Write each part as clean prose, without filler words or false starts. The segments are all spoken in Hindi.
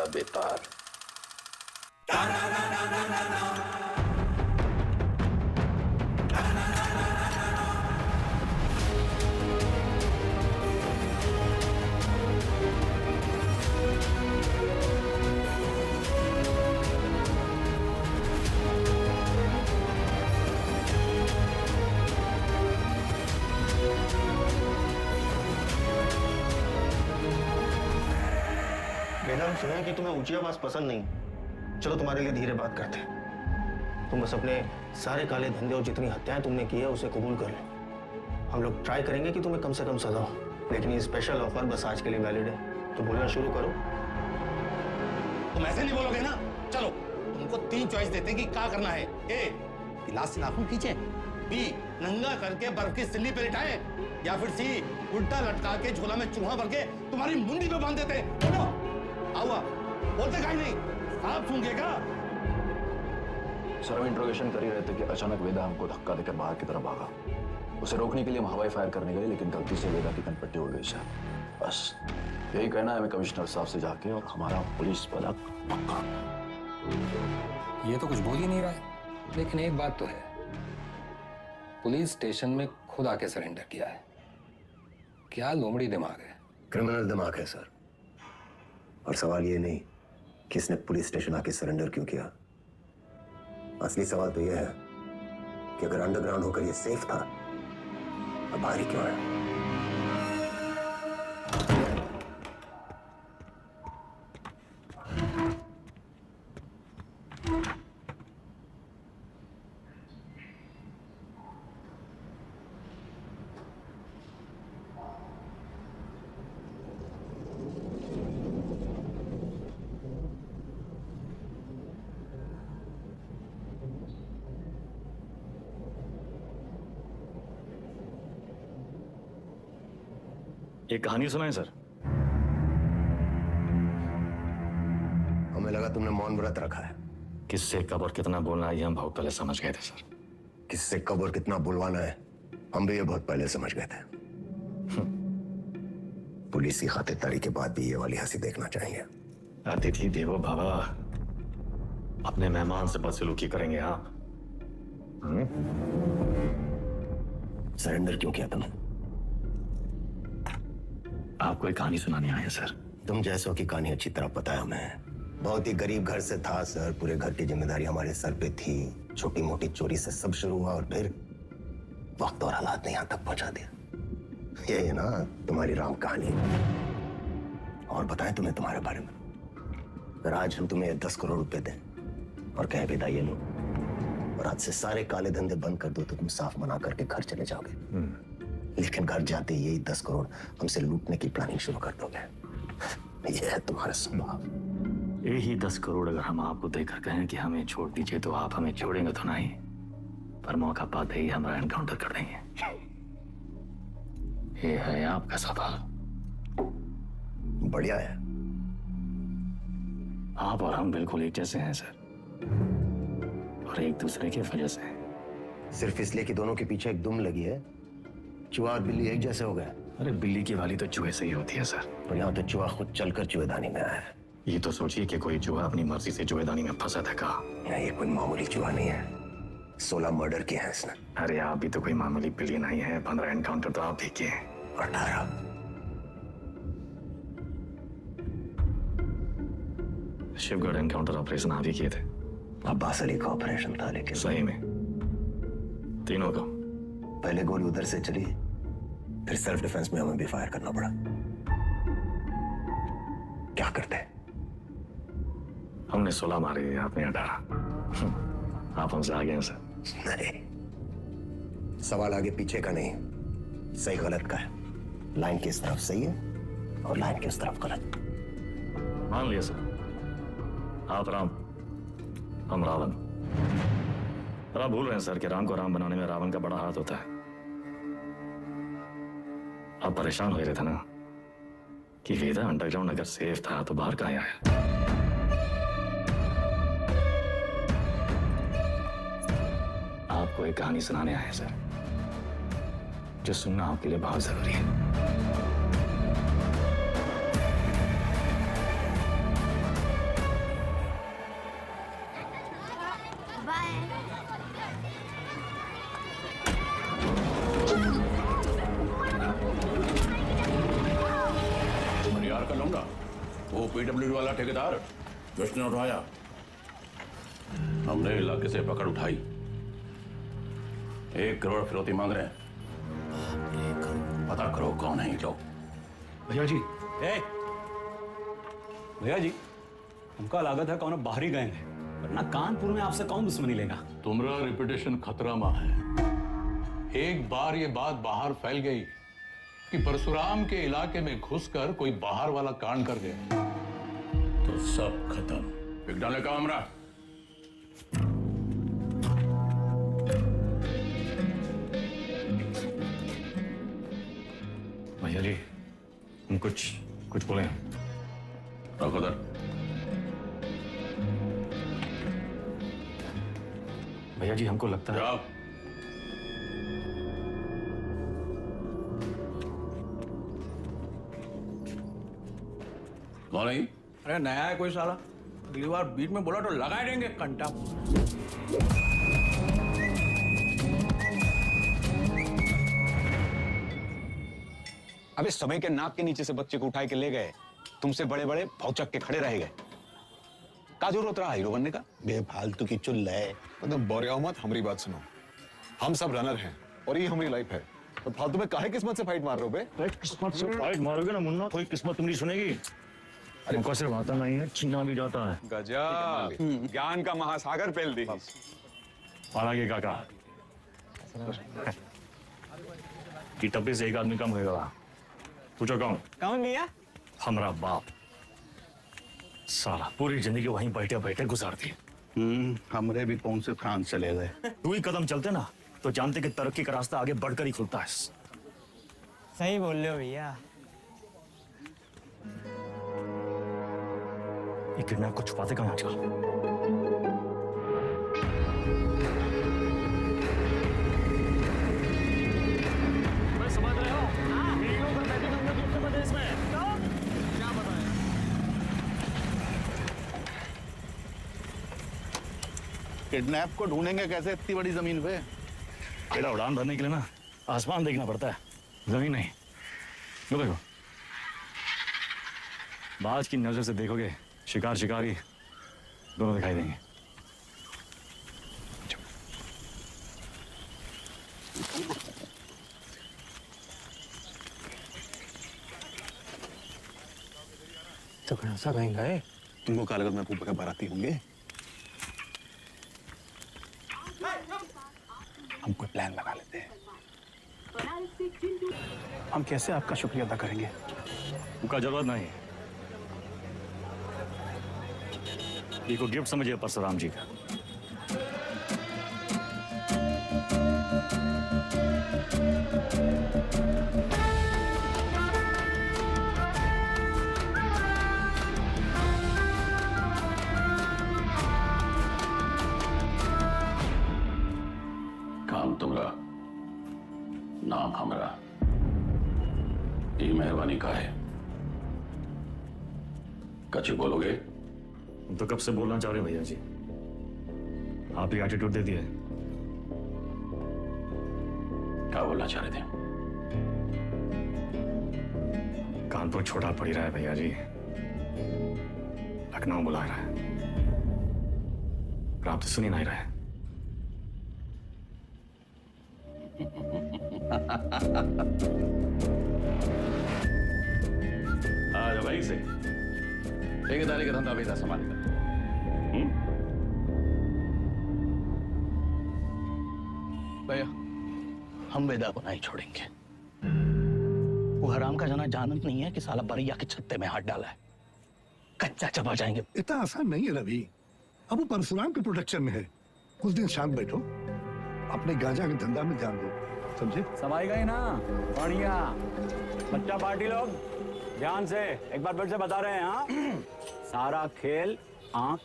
बड़ा बेतार। मैंने सुना है कि तुम्हें ऊंची आवाज पसंद नहीं। चलो तुम्हारे लिए धीरे बात करते हैं। तुम बस अपने सारे काले धंधे और जितनी हत्याएं तुमने की है उसे कबूल कर लो। हम लोग ट्राई करेंगे कि तुम्हें कम से कम सजा हो, लेकिन ये स्पेशल ऑफर बस आज के लिए वैलिड है। तो बोलना शुरू करो। तुम ऐसे नहीं बोलोगे ना। चलो तुमको 3 चॉइस देते हैं कि क्या करना है। ए, गिलास से नाखून खींचे, बी, नंगा करके बर्फ की सिल्ली पे लिटाए, या फिर सी, उल्टा लटका के झोला में चूहा भर के तुम्हारी मुंडी पे बांध देते। बोलो, आओ बोलते काहे नहीं, आप सूंघेगा। सर हम इंट्रोगेशन कर ही रहे थे कि अचानक वेदा हमको धक्का देकर बाहर की तरफ भागा। उसे रोकने के लिए हम हवाई फायर करने गए, लेकिन गलती से वेदा की कनपट्टी उड़ गई सर। बस यही कहना है हमें कमिश्नर साहब से जाके, और हमारा पुलिस वाला पक्का। ये तो कुछ बोल ही नहीं रहा है, लेकिन एक बात तो है, पुलिस स्टेशन में खुद आके सरेंडर किया है। क्या लोमड़ी दिमाग है। क्रिमिनल दिमाग है सर। और सवाल ये नहीं कि इसने पुलिस स्टेशन आके सरेंडर क्यों किया। असली सवाल तो यह है कि अगर अंडरग्राउंड होकर ये सेफ था, अब बाहर ही क्यों आया। एक कहानी सुनाएं सर। हमें लगा तुमने मौन व्रत रखा है। किससे कब और कितना बोलना है ये हम बहुत पहले समझ गए थे सर। किससे कब और कितना बुलवाना है हम भी ये बहुत पहले समझ गए थे। पुलिस की खातिरदारी के बाद भी ये वाली हंसी देखना चाहिए। अतिथि देवो भव, अपने मेहमान से बदसलूकी करेंगे आप। सरेंडर क्यों किया तुमने? आपको एक कहानी सुनाने आए हैं सर। तुम जैसों की कहानी अच्छी तरह पता है हमें। बहुत ही गरीब घर से था सर, पूरे घर की जिम्मेदारी हमारे सर पे थी। छोटी मोटी चोरी से सब शुरू हुआ और फिर वक्त और हालात ने यहां तक पहुंचा दिया। ये है ना तुम्हारी राम कहानी। और बताएं तुम्हें तुम्हारे बारे में। अगर आज हम तुम्हें 10 करोड़ रुपए दें और कहें विदा ये लो, और आज से सारे काले धंधे बंद कर दो, तो तुम साफ मना करके घर चले जाओगे। लेकिन घर जाते यही 10 करोड़ हमसे लूटने की प्लानिंग शुरू कर दोगे। यह है तुम्हारा स्वभाव। यही 10 करोड़ अगर हम आपको देकर कहें कि हमें छोड़ दीजिए, तो आप हमें छोड़ेंगे तो नहीं, पर मौका पाते ही हमारा एनकाउंटर कर देंगे। ये है आपका सवाल। बढ़िया है। आप और हम बिल्कुल एक जैसे हैं सर, और एक दूसरे की वजह से। सिर्फ इसलिए कि दोनों के पीछे एक दुम लगी है, चूहा और बिल्ली एक जैसे हो गए। अरे बिल्ली की वाली तो चूहे से ही होती है सर। पर यहाँ तो चूहा खुद चलकर चूहेदानी में आया है। ये तो सोचिए कि कोई चूहा अपनी मर्जी से चूहेदानी में फंसा था का। ये कोई मामूली चूहा नहीं है, 16 मर्डर किए हैं इसने। अरे आप भी तो कोई मामूली बिल्ली नहीं है। 15 एनकाउंटर तो आप भी किए हैं। 18। शिवगढ़ एनकाउंटर ऑपरेशन आप ही किए थे। अब्बास अली का ऑपरेशन था, लेकिन सही में तीनों का। पहले गोली उधर से चली, फिर सेल्फ डिफेंस में हमें भी फायर करना पड़ा। क्या करते? हमने 16 मारे, आपने 18। आप हमसे आगे हैं सर। नहीं, सवाल आगे पीछे का नहीं, सही गलत का है। लाइन किस तरफ सही है और लाइन किस तरफ गलत। मान लिया सर, आप राम, हम रावण। पर आप भूल रहे हैं सर कि राम को राम बनाने में रावण का बड़ा हाथ होता है। आप परेशान हो रहे थे ना कि वेदा अंडरग्राउंड अगर सेफ था तो बाहर कहाँ आया। आपको एक कहानी सुनाने आए हैं सर, जो सुनना आपके लिए बहुत जरूरी है। पीडब्ल्यूडी वाला ठेकेदार जिसने उठाया, हमने इलाके से पकड़ उठाई। 1 करोड़ फिरौती मांग रहे हैं। पता करो कौन है ये लोग। भैया जी, भैया जी, हमका लागत है कौन बाहरी गए हैं, वरना कानपुर में आपसे कौन दुश्मनी लेगा। तुम्हारा रिपुटेशन खतरा में है। एक बार ये बात बाहर फैल गई कि परशुराम के इलाके में घुसकर कोई बाहर वाला कांड कर गया तो सब खत्म। बिगड़ाने का हमरा। भैया जी, हम कुछ बोले। रखो दर। भैया जी, हमको लगता है जाओ। कौन है? अरे नया है कोई साला, अगली बार बीच में बोला तो लगा देंगे कंटा। अबे समय के नाक के नीचे से बच्चे को उठाए के ले गए, तुमसे बड़े बड़े भौचक के खड़े रह गए। का जरूरत रहा हीरो बनने का? बेफालतू की चुल है। मतलब बोरिया मत, हमारी बात सुनो। हम सब रनर हैं और ये हमारी लाइफ है, तो फालतू में काहे किस्मत से फाइट मार रहे हो बे? किस्मत से फाइट मारोगे ना मुन्ना, कोई किस्मत तुम नहीं सुनेगी। हमको सिर्फ आता नहीं है, छीना भी जाता है। गजब, ज्ञान का महासागर फैल दी। हालांकि काका कि टप्पे से एक आदमी कम होगा। पूछो कौन भैया? हमारा बाप। साला पूरी जिंदगी वहीं बैठे बैठे गुजार दी। हमरे भी कौन से फ्रांस चले गए। 2 ही कदम चलते ना तो जानते कि तरक्की का रास्ता आगे बढ़कर ही खुलता है। सही बोल रहे हो भैया। ये किडनैप को छुपाते कहाँ आजकल? समझ रहे हो? किडनैप को ढूंढेंगे कैसे इतनी बड़ी जमीन पे? पहला उड़ान भरने के लिए ना आसमान देखना पड़ता है, जमीन नहीं। लो देखो, बाज की नजर से देखोगे शिकार शिकारी दोनों दिखाई देंगे। तो कौन-सा कहीं गए? तुमको क्या लगता मैं फूफा के बाराती होंगे? हम कोई प्लान बना लेते हैं। हम कैसे आपका शुक्रिया अदा करेंगे? उनका जरूरत नहीं। ये को गिफ्ट समझिए परशुराम जी का। काम तुमरा, नाम हमरा। ये मेहरबानी का है। कच्ची बोलोगे? तुम तो कब से बोलना चाह रहे भैया जी, आप ही एटीट्यूड दे दिए। क्या बोलना चाह रहे थे? कानपुर छोटा पड़ ही रहा है भैया जी, लखनऊ बुला रहा है, पर आप तो सुन ही नहीं रहे। आ जाओ भाई से। ठेकेदारी का धंधा बेटा संभालेगा। भैया, हम वेदा को नहीं छोड़ेंगे। वो हराम का जाना जानत नहीं है कि साला बरिया के छत्ते में हाथ डाला है। कच्चा चबा जाएंगे। इतना आसान नहीं है रवि। अब वो परशुराम के प्रोटेक्शन में है। कुछ दिन शांत बैठो, अपने गांजा के धंधा में ध्यान दो, समझे? समाई गई ना? बढ़िया। बच्चा पार्टी लोग ध्यान से एक बार फिर से बता रहे हैं। हाँ, सारा खेल आंख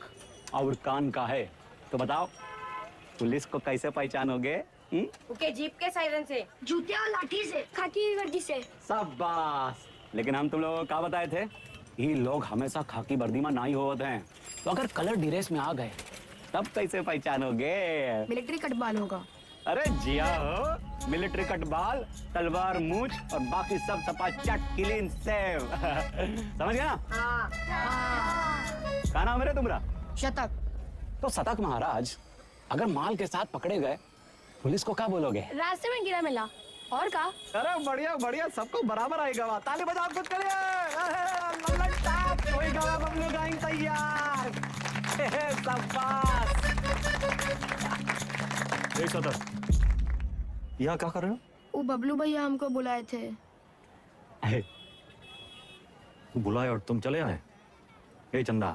और कान का है। तो बताओ, पुलिस को कैसे पहचानोगे? ओके, जीप के सायरन से, जूते और लाठी से, खाकी वर्दी से। शाबाश। लेकिन हम तुम लोगों को क्या बताए थे? ये लोग हमेशा खाकी वर्दी में नहीं होते हैं, तो अगर कलर ड्रेस में आ गए तब कैसे पहचानोगे? मिलिट्री कटबाल होगा। अरे जिया हो। मिलिट्री कट बाल, तलवार मूंछ और बाकी सब सपा चट क्लीन सेव। समझ गया ना? क्या नाम है रे तुम्हारा? शतक। तो शतक महाराज, अगर माल के साथ पकड़े गए पुलिस को क्या बोलोगे? रास्ते में गिरा मिला और का? अरे बढ़िया बढ़िया, सबको बराबर आएगा। वहाँ ताली बजाओ, कुछ करिए। लल्ला टाप, कोई गवा बबलू गाइंग तैयार। शाबाश। एक सदर, यहाँ क्या कर रहे हो? वो बबलू भैया हमको बुलाए थे। बुलाए और तुम चले आए? ए चंदा,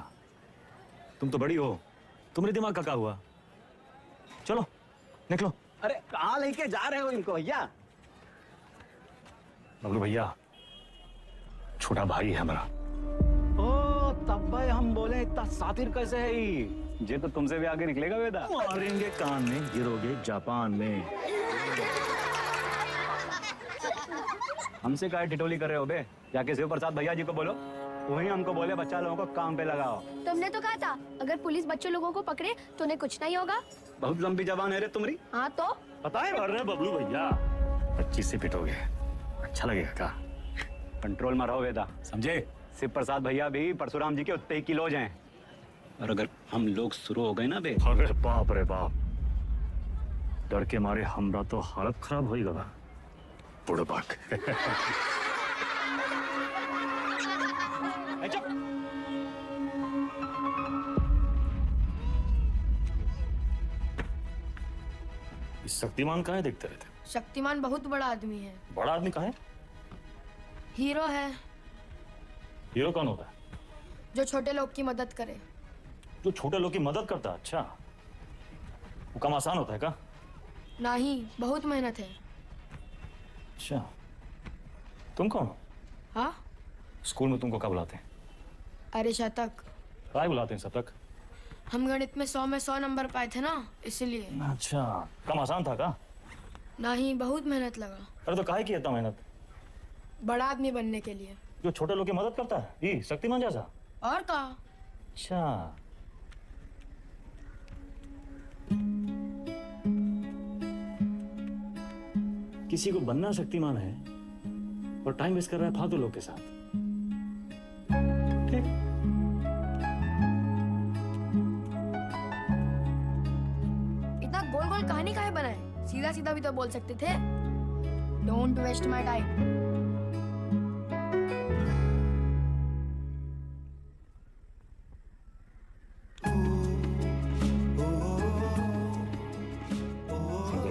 तुम तो बड़ी हो, तुम्हारे दिमाग का क्या हुआ? चलो निकलो। अरे कहाँ लेके जा रहे हो इनको भैया? बबलू भैया छोटा भाई है हमारा। ओ तब भाई हम बोले इतना सातिर कैसे है ये तो तुमसे भी आगे निकलेगा वेदा। मारेंगे कान में, गिरोगे जापान में। हमसे क्या टिटोली कर रहे हो बे? जाके शिव प्रसाद भैया जी को बोलो, वही हमको बोले बच्चा लोगों को काम पे लगाओ। तुमने तो कहा था अगर पुलिस बच्चों लोगों को पकड़े तो उन्हें कुछ नहीं होगा। बहुत लंबी जबान है रे तुम्हारी। हाँ तो पता है? अरे बबलू भैया 25 से पिटोगे, अच्छा लगेगा क्या? कंट्रोल में रहो वेदा, समझे? शिव प्रसाद भैया भी परशुराम जी के उतने ही किलोज हैं। और अगर हम लोग शुरू हो गए ना बे, अरे बाप रे बाप, डर के मारे हमरा तो हालत खराब हो गया। बुढ़ बाक। शक्तिमान कहाँ है देखते रहते? शक्तिमान बहुत बड़ा आदमी है। बड़ा आदमी कहाँ है? हीरो है। हीरो कौन होता है? जो छोटे लोग की मदद करे। जो छोटे लोग की मदद करता है? अच्छा, वो काम आसान होता है क्या? नहीं, बहुत मेहनत है। अच्छा, तुम कौन हो? हाँ? स्कूल में तुमको क्या बुलाते हैं? अरे शतक। क्या बुलाते हैं शतक? हम गणित में 100 में 100 नंबर पाए थे ना, इसलिए। अच्छा, काम आसान था क्या? नहीं, बहुत मेहनत लगा। अरे तो काहे की इतना मेहनत? बड़ा आदमी बनने के लिए। जो छोटे लोग की मदद करता है, ये शक्तिमान जैसा? और का? अच्छा, किसी को बनना शक्तिमान है और टाइम वेस्ट कर रहा है फालतू लोग के साथ। ठीक। इतना गोल गोल कहानी काहे बनाए? सीधा सीधा भी तो बोल सकते थे। Don't waste my time.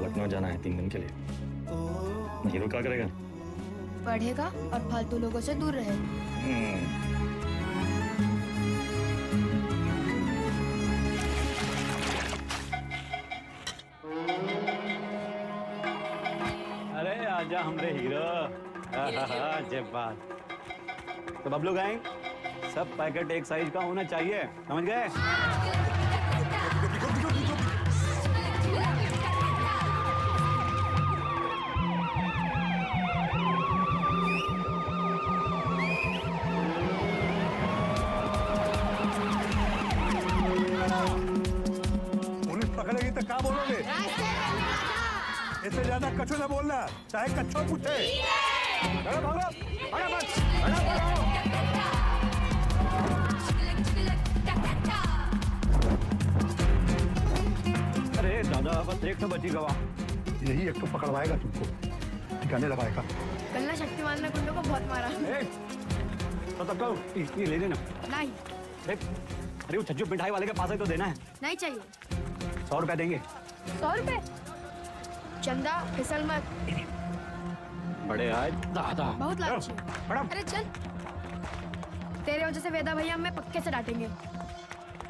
Lucknow जाना है 3 दिन के लिए। हीरो क्या करेगा? पढ़ेगा और फालतू लोगों से दूर रहेगा। अरे आजा हमरे हीरो। जय बात। तो बबलू गैंग, सब पैकेट एक साइज का होना चाहिए, समझ गए? पकड़ेगी तो क्या बोलोगे? इससे ज्यादा कछु ना बोलना, चाहे कच्छो पूछे। अरे भागो, अरे दादा, बस एक तो बची गवा। यही एक तो पकड़वाएगा तुमको, ठिकाने लगाएगा। कल ना शक्तिमान ने गुंडों को बहुत मारा। तो तब कहो, ये ले लेना। नहीं। अरे वो छज्जू मिठाई वाले के पास ही तो देना है। नहीं चाहिए। 100 रुपए देंगे। 100 रुपए? चंदा, फिसल मत। बड़े आज दादा बहुत लालची। अरे चल, तेरे वजह से वेदा भैया हमें पक्के से डांटेंगे।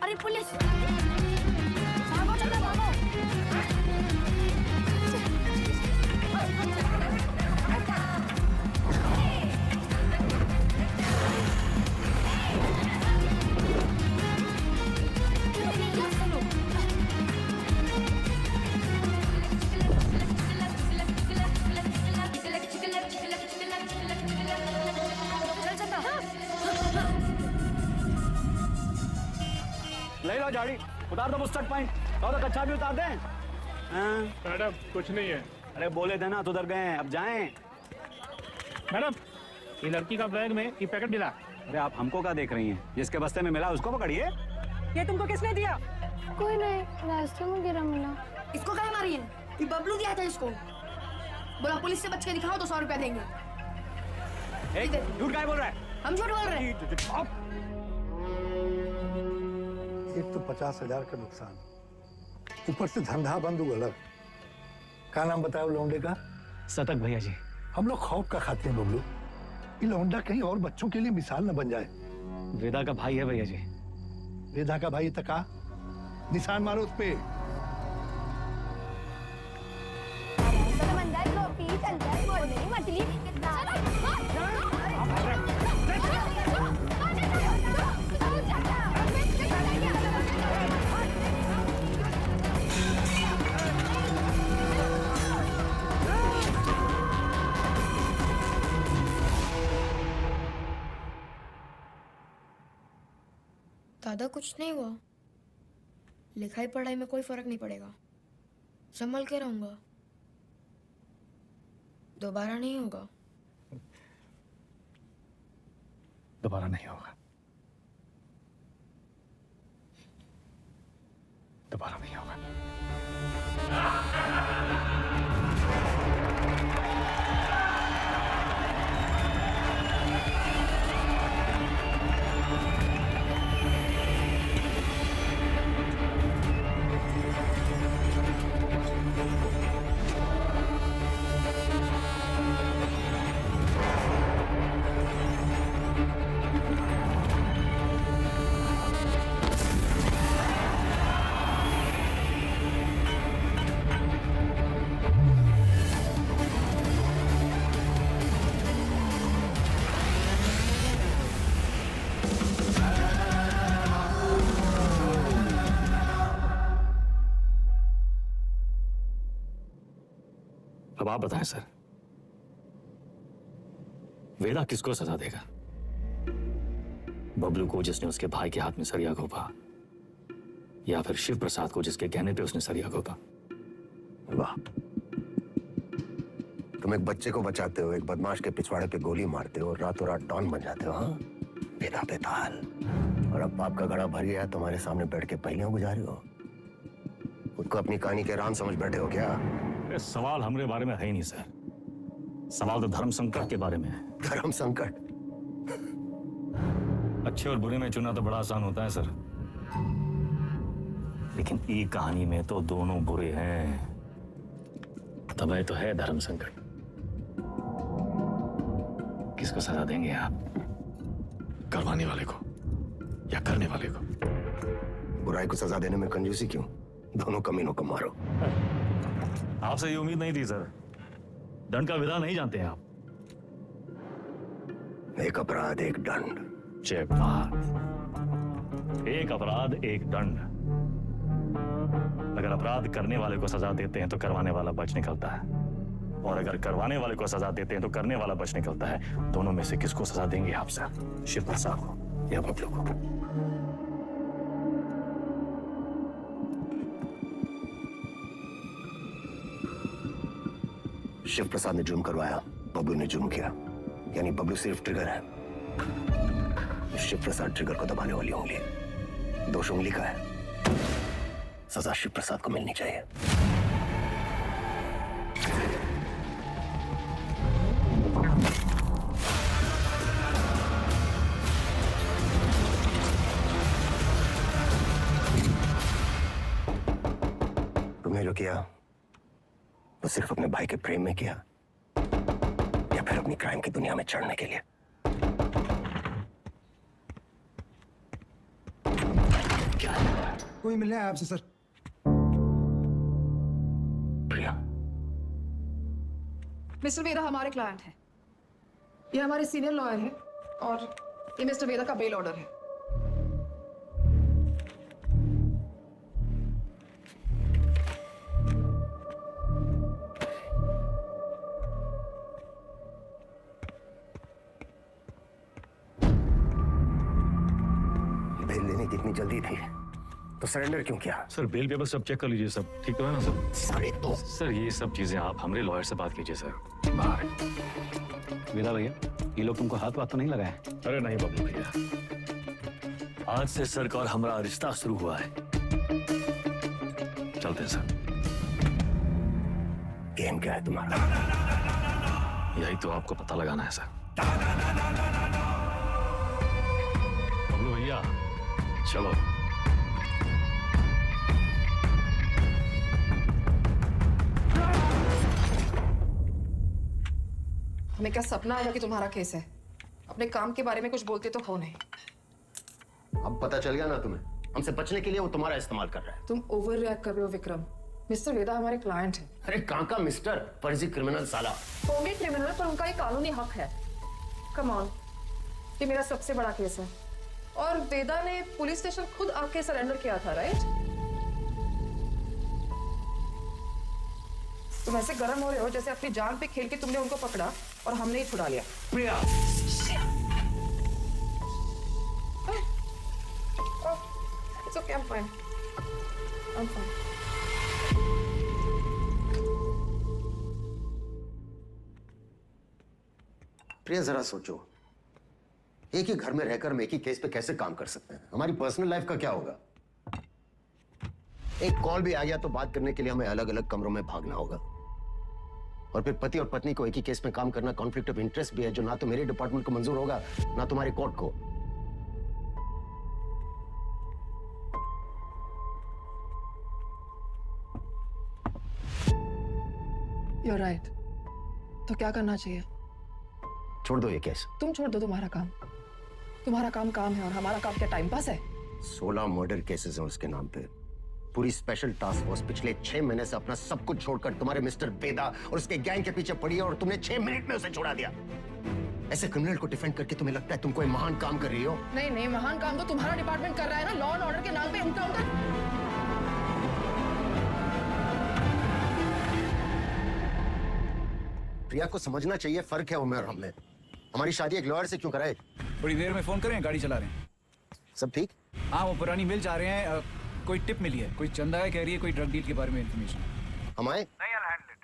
अरे पुलिस, भागो चंदा भागो। ले लो झाड़ी, उतार दो बुस्टर्ड पॉइंट। और कच्चा भी उतार दें। मैडम कुछ नहीं है। अरे बोले थे ना, तो उधर गए हैं, अब जाएं। मैडम, ये लड़की का बैग में ये पैकेट मिला। अरे आप हमको क्या देख रही हैं? जिसके बस्ते में मिला उसको पकड़िए। ये तुमको किसने दिया? कोई नहीं, रास्ते में गिरा मिला। इसको क्या मारी है? ये बबलू दिया था इसको। बोला पुलिस से बच के दिखाओ तो 100 रुपया देंगे। झूठ क्या बोल रहा है? हम झूठ बोल रहे हैं। एक तो 50,000 का नुकसान, ऊपर से धंधा बंद हुआ अलग। क्या नाम बताया लौंडे का? सतक भैया जी। हम लोग खौफ का खाते हैं बबलू। ये लौंडा कहीं और बच्चों के लिए मिसाल न बन जाए। वेदा का भाई है भैया जी। वेदा का भाई तका निशान मारो उस पे। मछली दादा कुछ नहीं हुआ। लिखाई पढ़ाई में कोई फर्क नहीं पड़ेगा। संभल के रहूंगा। दोबारा नहीं होगा। दोबारा नहीं होगा। दोबारा नहीं होगा। अब आप बताएं सर, वेदा किसको सजा देगा? बबलू को जिसने उसके भाई के हाथ में सरिया घोंपा, या फिर शिव प्रसाद को जिसके कहने पे उसने सरिया घोंपा? वाह, तुम एक बच्चे को बचाते हो, एक बदमाश के पिछवाड़े पे गोली मारते हो, रातों रात डॉन बन जाते हो। हाँ, बेदा बेताल। और अब पाप का घड़ा भर गया, तुम्हारे सामने बैठ के पहलियां गुजारी हो। खुद को अपनी कहानी के राम समझ बैठे हो क्या? सवाल हमारे बारे में है ही नहीं सर। सवाल तो धर्म संकट के बारे में है। धर्म संकट? अच्छे और बुरे में चुना तो बड़ा आसान होता है सर, लेकिन ये कहानी में तो दोनों बुरे हैं। तब तो है धर्म संकट। किसको सजा देंगे आप? करवाने वाले को या करने वाले को? बुराई को सजा देने में कंजूसी क्यों? दोनों कमीनों को मारो। आपसे ये उम्मीद नहीं थी सर। दंड का विधान नहीं जानते हैं आप। एक अपराध एक दंड। जय बात। एक अपराध एक दंड। अगर अपराध करने वाले को सजा देते हैं तो करवाने वाला बच निकलता है, और अगर करवाने वाले को सजा देते हैं तो करने वाला बच निकलता है। दोनों में से किसको सजा देंगे आप सर? शिव प्रसाद को या बबलू को? शिव प्रसाद ने जुर्म करवाया, बबलू ने जुर्म किया। यानी बबलू सिर्फ ट्रिगर है, शिव प्रसाद ट्रिगर को दबाने वाली उंगली है। दोष उंगली का है। सजा शिव प्रसाद को मिलनी चाहिए। तुमने जो किया वो सिर्फ अपने भाई के प्रेम में किया, या फिर अपनी क्राइम की दुनिया में चढ़ने के लिए? कोई मिलने आया आपसे सर। प्रिया, मिस्टर वेदा हमारे क्लाइंट हैं। ये हमारे सीनियर लॉयर हैं और ये मिस्टर वेदा का बेल ऑर्डर है। बेल लेने की इतनी जल्दी थी? तो सरेंडर क्यों किया? सर बेल पेपर सब चेक कर लीजिए, सब ठीक तो है ना सर? सारे तो सर ये सब चीजें आप हमारे लॉयर से बात कीजिए सर। बाहर वेदा भैया, ये लोग तुमको हाथ तो नहीं लगाए? अरे नहीं बबलू भैया, आज से सर का और हमारा रिश्ता शुरू हुआ है। चलते हैं सर। गेम क्या है तुम्हारा? यही तो आपको पता लगाना है सर। बबलू भैया चलो। हमें क्या सपना आया कि तुम्हारा केस है? अपने काम के बारे में कुछ बोलते तो हो नहीं। अब पता चल गया ना तुम्हें, हमसे बचने के लिए वो तुम्हारा इस्तेमाल कर रहा है। तुम ओवर रिएक्ट कर रहे हो विक्रम। मिस्टर वेदा हमारे क्लाइंट हैं। अरे कहाँ का मिस्टर, फर्जी क्रिमिनल साला। होंगे क्रिमिनल पर उनका एक कानूनी हक है। कम ऑन, ये मेरा सबसे बड़ा केस है और वेदा ने पुलिस स्टेशन खुद आके सरेंडर किया था, राइट? तुम ऐसे गर्म हो रहे हो जैसे अपनी जान पे खेल के तुमने उनको पकड़ा और हमने ही छुड़ा लिया। प्रिया, It's okay, I'm fine. I'm fine. प्रिया जरा सोचो, एक ही घर में रहकर हम एक ही केस पे कैसे काम कर सकते हैं? हमारी पर्सनल लाइफ का क्या होगा? एक कॉल भी आ गया तो बात करने के लिए हमें अलग अलग कमरों में भागना होगा। और फिर पति और पत्नी को एक ही केस में काम करना कॉन्फ्लिक्ट ऑफ इंटरेस्ट भी है, जो ना तो मेरे डिपार्टमेंट को मंजूर होगा ना तुम्हारे कोर्ट को। You're right. तो क्या करना चाहिए? छोड़ दो ये केस। तुम छोड़ दो तुम्हारा काम। तुम्हारा काम काम है और हमारा काम क्या टाइम पास है? 16 मर्डर केसेस हैं उसके नाम पे। पूरी स्पेशल टास्क फोर्स पिछले 6 महीने से अपना सब कुछ छोड़कर तुम्हारे मिस्टर वेदा और उसके गैंग के पीछे पड़ी है और तुमने 6 मिनट में उसे छोड़ा दिया। ऐसे क्रिमिनल को डिफेंड करके तुम्हें लगता है तुम कोई महान काम कर रही हो? नहीं नहीं, महान काम तो तुम्हारा डिपार्टमेंट कर रहा है ना, लॉ एंड ऑर्डर के नाम पे एनकाउंटर। प्रिया को समझना चाहिए, फर्क है उम्र और हम में। हमारी शादी एक लॉयर से क्यों कराए? थोड़ी देर में फोन करें, गाड़ी चला रहे हैं। सब ठीक? हाँ, वो पुरानी मिल जा रहे हैं। कोई टिप मिली है, कोई चंदा है कह रही है, कोई ड्रग डील के बारे में इन्फॉर्मेशन। हम आए? नहीं, I'll handle it.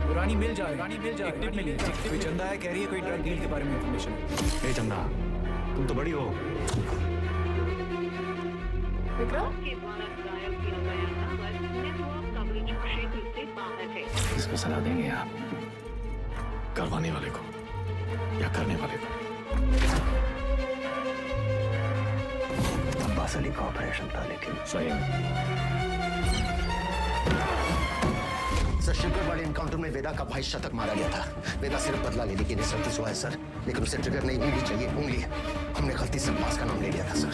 पुरानी मिल जा रही है, एक टिप मिली है, कोई चंदा है कह रही है, कोई ड्रग डील के बारे में इन्फॉर्मेशन। ए चंदा, तुम तो बड़ी हो। किसको सलाह देंगे आप? करवाने वाले को या करने वाले को? अब्बास अली का ऑपरेशन था, लेकिन सही सर, शिकर वाले एनकाउंटर में वेदा का भाई शतक मारा गया था। वेदा सिर्फ बदला लेने की निस्सरती हुआ है सर, लेकिन उसे ट्रिगर नहीं उंगली चाहिए, उंगली। हमने गलती से अब्बास का नाम ले लिया था सर।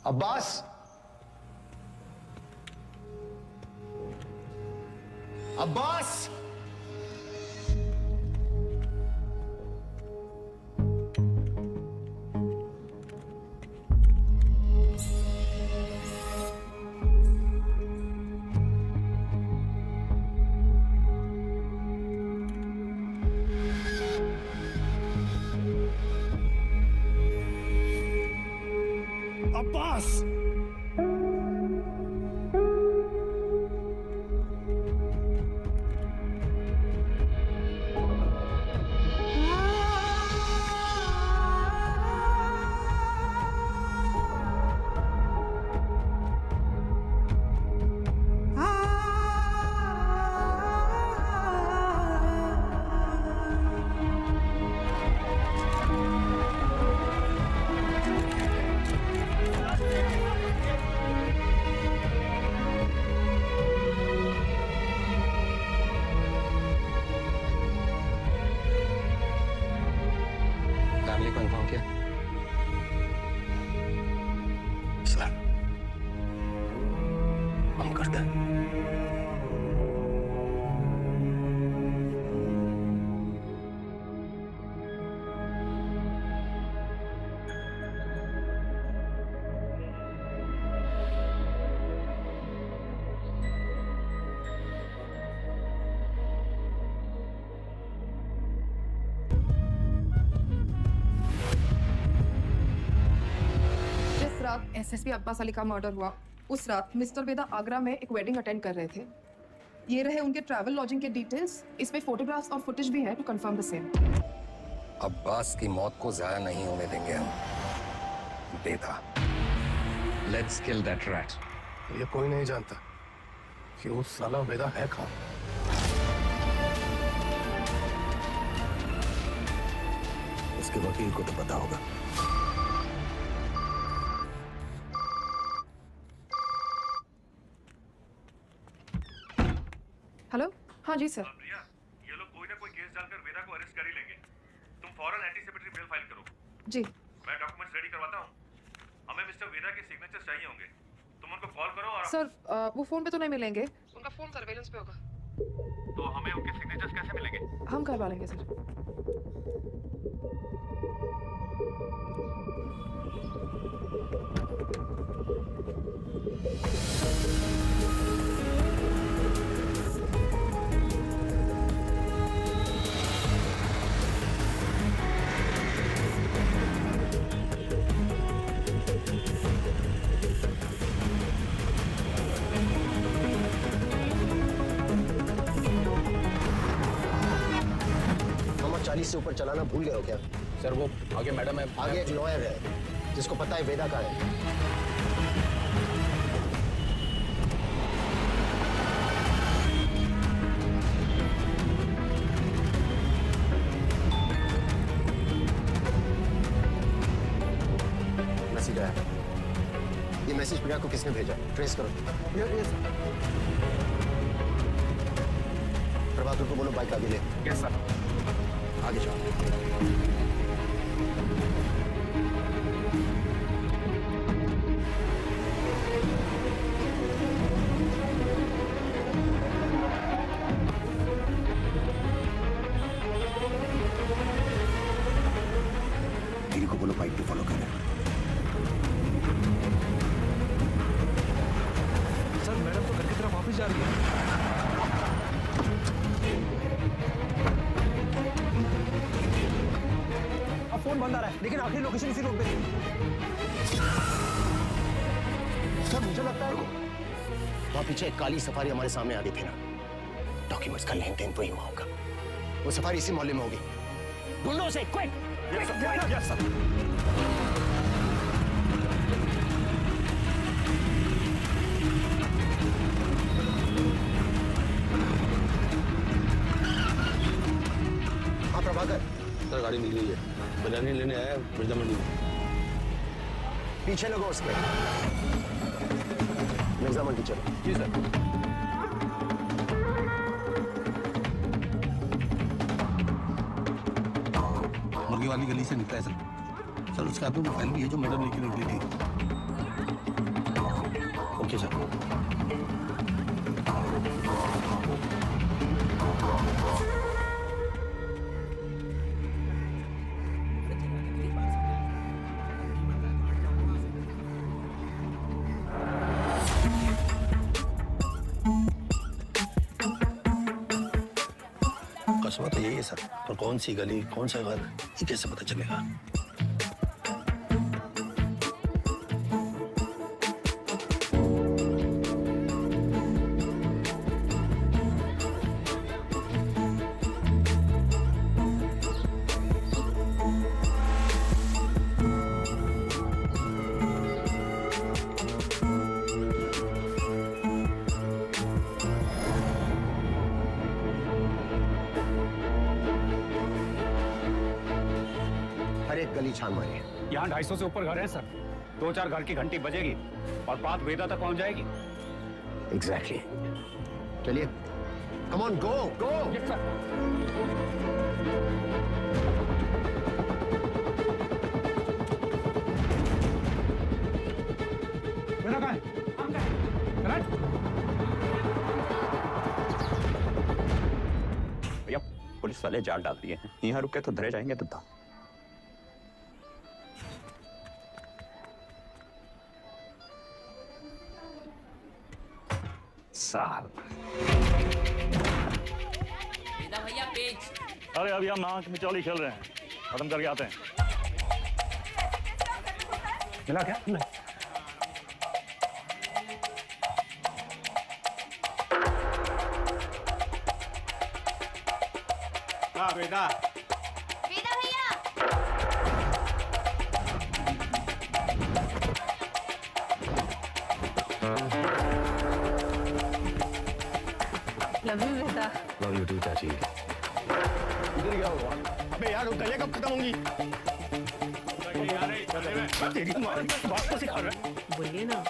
अब्बास, अब्बास, अब्बास, हम करते हैं। जिस रात एसएसपी अब्बास अली का मर्डर हुआ उस रात मिस्टर वेदा आगरा में एक वेडिंग अटेंड कर रहे थे। ये रहे उनके ट्रैवल लॉजिंग के डिटेल्स। इसमें फोटोग्राफ्स और फुटेज भी है to confirm the same. Abbas की मौत को जाया नहीं होने देंगे हम। Veda, let's kill that rat. ये कोई नहीं जानता कि उस साला वेदा है कहाँ। उसके वकील को तो पता होगा। हेलो, हाँ जी सर। प्रिया, ये लोग कोई ना कोई केस डालकर वेदा को अरेस्ट कर ही लेंगे। तुम फौरन एंटीसिपेटरी बेल फाइल करो। जी। मैं डॉक्यूमेंट्स रेडी करवाता हूँ। हमें मिस्टर वेदा के सिग्नेचर्स चाहिए होंगे। तुम उनको कॉल करो और सर वो फोन पे तो नहीं मिलेंगे, उनका फोन सर्वेलेंस पे होगा। तो हमें उनके सिग्नेचर्स कैसे मिलेंगे? हम करवा लेंगे सर। मामा 40 से ऊपर चलाना भूल गए हो क्या? सर वो आगे मैडम है। आगे एक लॉयर है जिसको पता है वेदा का है। मैसेज आया। ये मैसेज प्रिया को किसने भेजा? ट्रेस करो। प्रभाकर को बोलो बाइक आगे ले। Yes sir. आगे जाओ। गिरी को बोलो बाइक को फॉलो करें। सर मैडम तो घर की तरफ वापस जा रही है। अब फोन बंद आ रहा है, लेकिन आखिरी लोकेशन इसी रोड पे थी। सर मुझे लगता है वहां पीछे एक काली सफारी हमारे सामने आ गई थी ना। डॉक्यूमेंट्स का लेन देन तो ही हुआ होगा। वो सफारी इसी मोहल्ले में होगी। ढूंढो उसे, क्विक। Yes sir. हाँ प्रभाकर, सर गाड़ी निकली है, बिरयानी लेने आया मिर्जा मंडी में। पीछे लगो उसके। मिर्जा मंडी चलो। जी सर। मुर्गी वाली गली से निकला है सर। सर उसके हाथ में फाइल भी है जो मैडम लेके निकली थी। Okay sir. कस्बा तो यही है सर, पर कौन सी गली कौन सा घर ये कैसे पता चलेगा? हर एक गली छान मारिए। यहाँ 250 से ऊपर घर है सर। 2-4 घर की घंटी बजेगी और बात वेदा तक पहुंच जाएगी। एग्जैक्टली। चलिए, come on, go go. Yes sir. Veda कहाँ है? भैया पुलिस वाले जाल डाल दिए हैं, यहाँ रुके तो धरे जाएंगे तो साल। भैया पेज। अरे अभी हम आंख मिचौली खेल रहे हैं, खत्म करके आते हैं। मिला क्या? हाँ बेटा। वेदा भैया। लव यू बेटा। लव यू टू चाची। इधर क्या हुआ? अबे यार गलियां कब खत्म होंगी? तेरी माँ बात तो सिखा रहा है। बोलिए ना।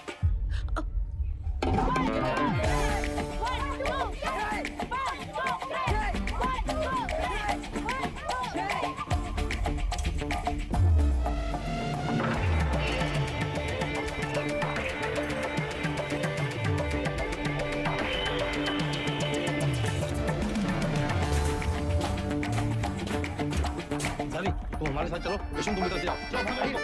सारी तुम हमारे साथ चलो, विष्णु तुम इधर से आओ। चलो भागो।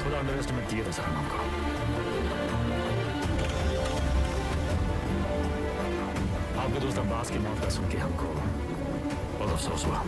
थोड़ा अंडर एस्टिमेट किया था सर हमको। आपके दोस्त अब्बास की मौत का सुन के हमको बहुत अफसोस हुआ।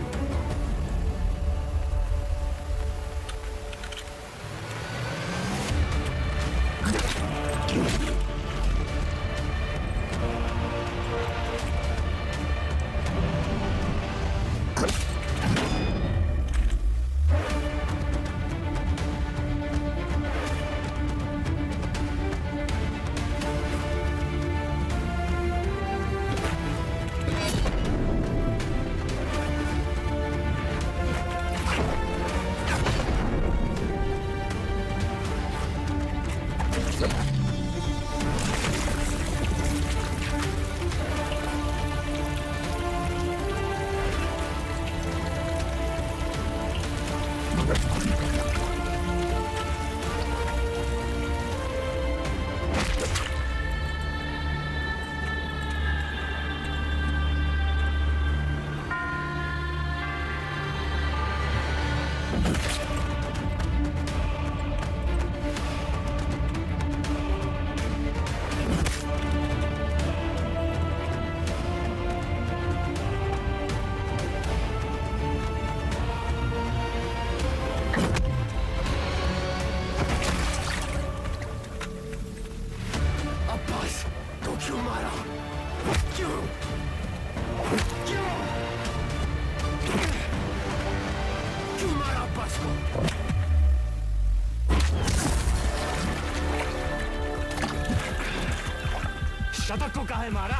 शतक को काहे मारा?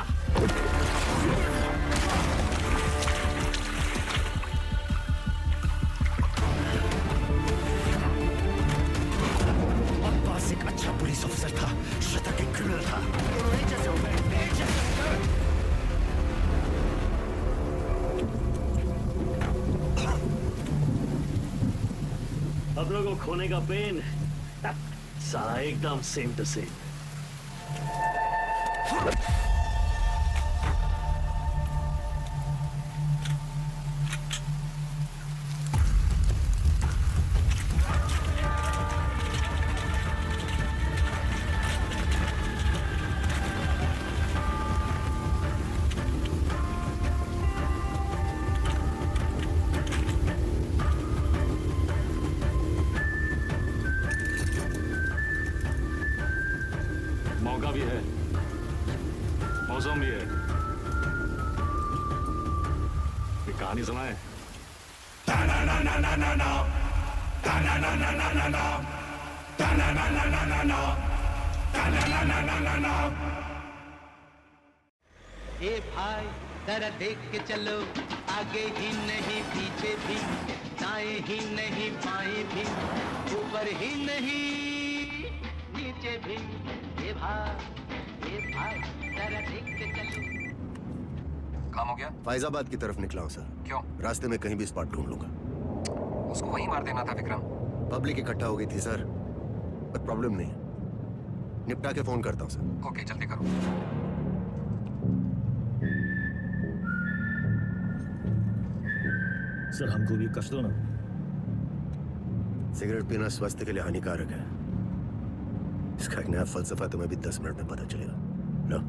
अब्बास एक अच्छा पुलिस ऑफिसर था, शतक एक क्रिमिनल था। दोनों एक जैसे हो गए, एक जैसे। अपनों को खोने का पेन सारा एकदम सेम टू सेम। मौका भी है, मौसम भी है। ये कहानी सुनाए। ए भाई जरा देख के चलो, आगे ही नहीं पीछे भी, दाएं ही नहीं बाएं भी, ऊपर ही नहीं नीचे भी। ए भाई जरा देख के चलो। काम हो गया? फैजाबाद की तरफ निकला हूँ सर। क्यों? रास्ते में कहीं भी स्पॉट ढूंढ लूंगा। उसको वहीं मार देना था विक्रम। पब्लिक इकट्ठा हो गई थी सर, पर प्रॉब्लम नहीं है, निपटा के फोन करता हूँ सर। ओके जल्दी करो। सर हमको भी कष्ट दो ना। सिगरेट पीना स्वास्थ्य के लिए हानिकारक है, इसका एक नया फलसफा तुम्हें भी 10 मिनट में पता चलेगा। लो।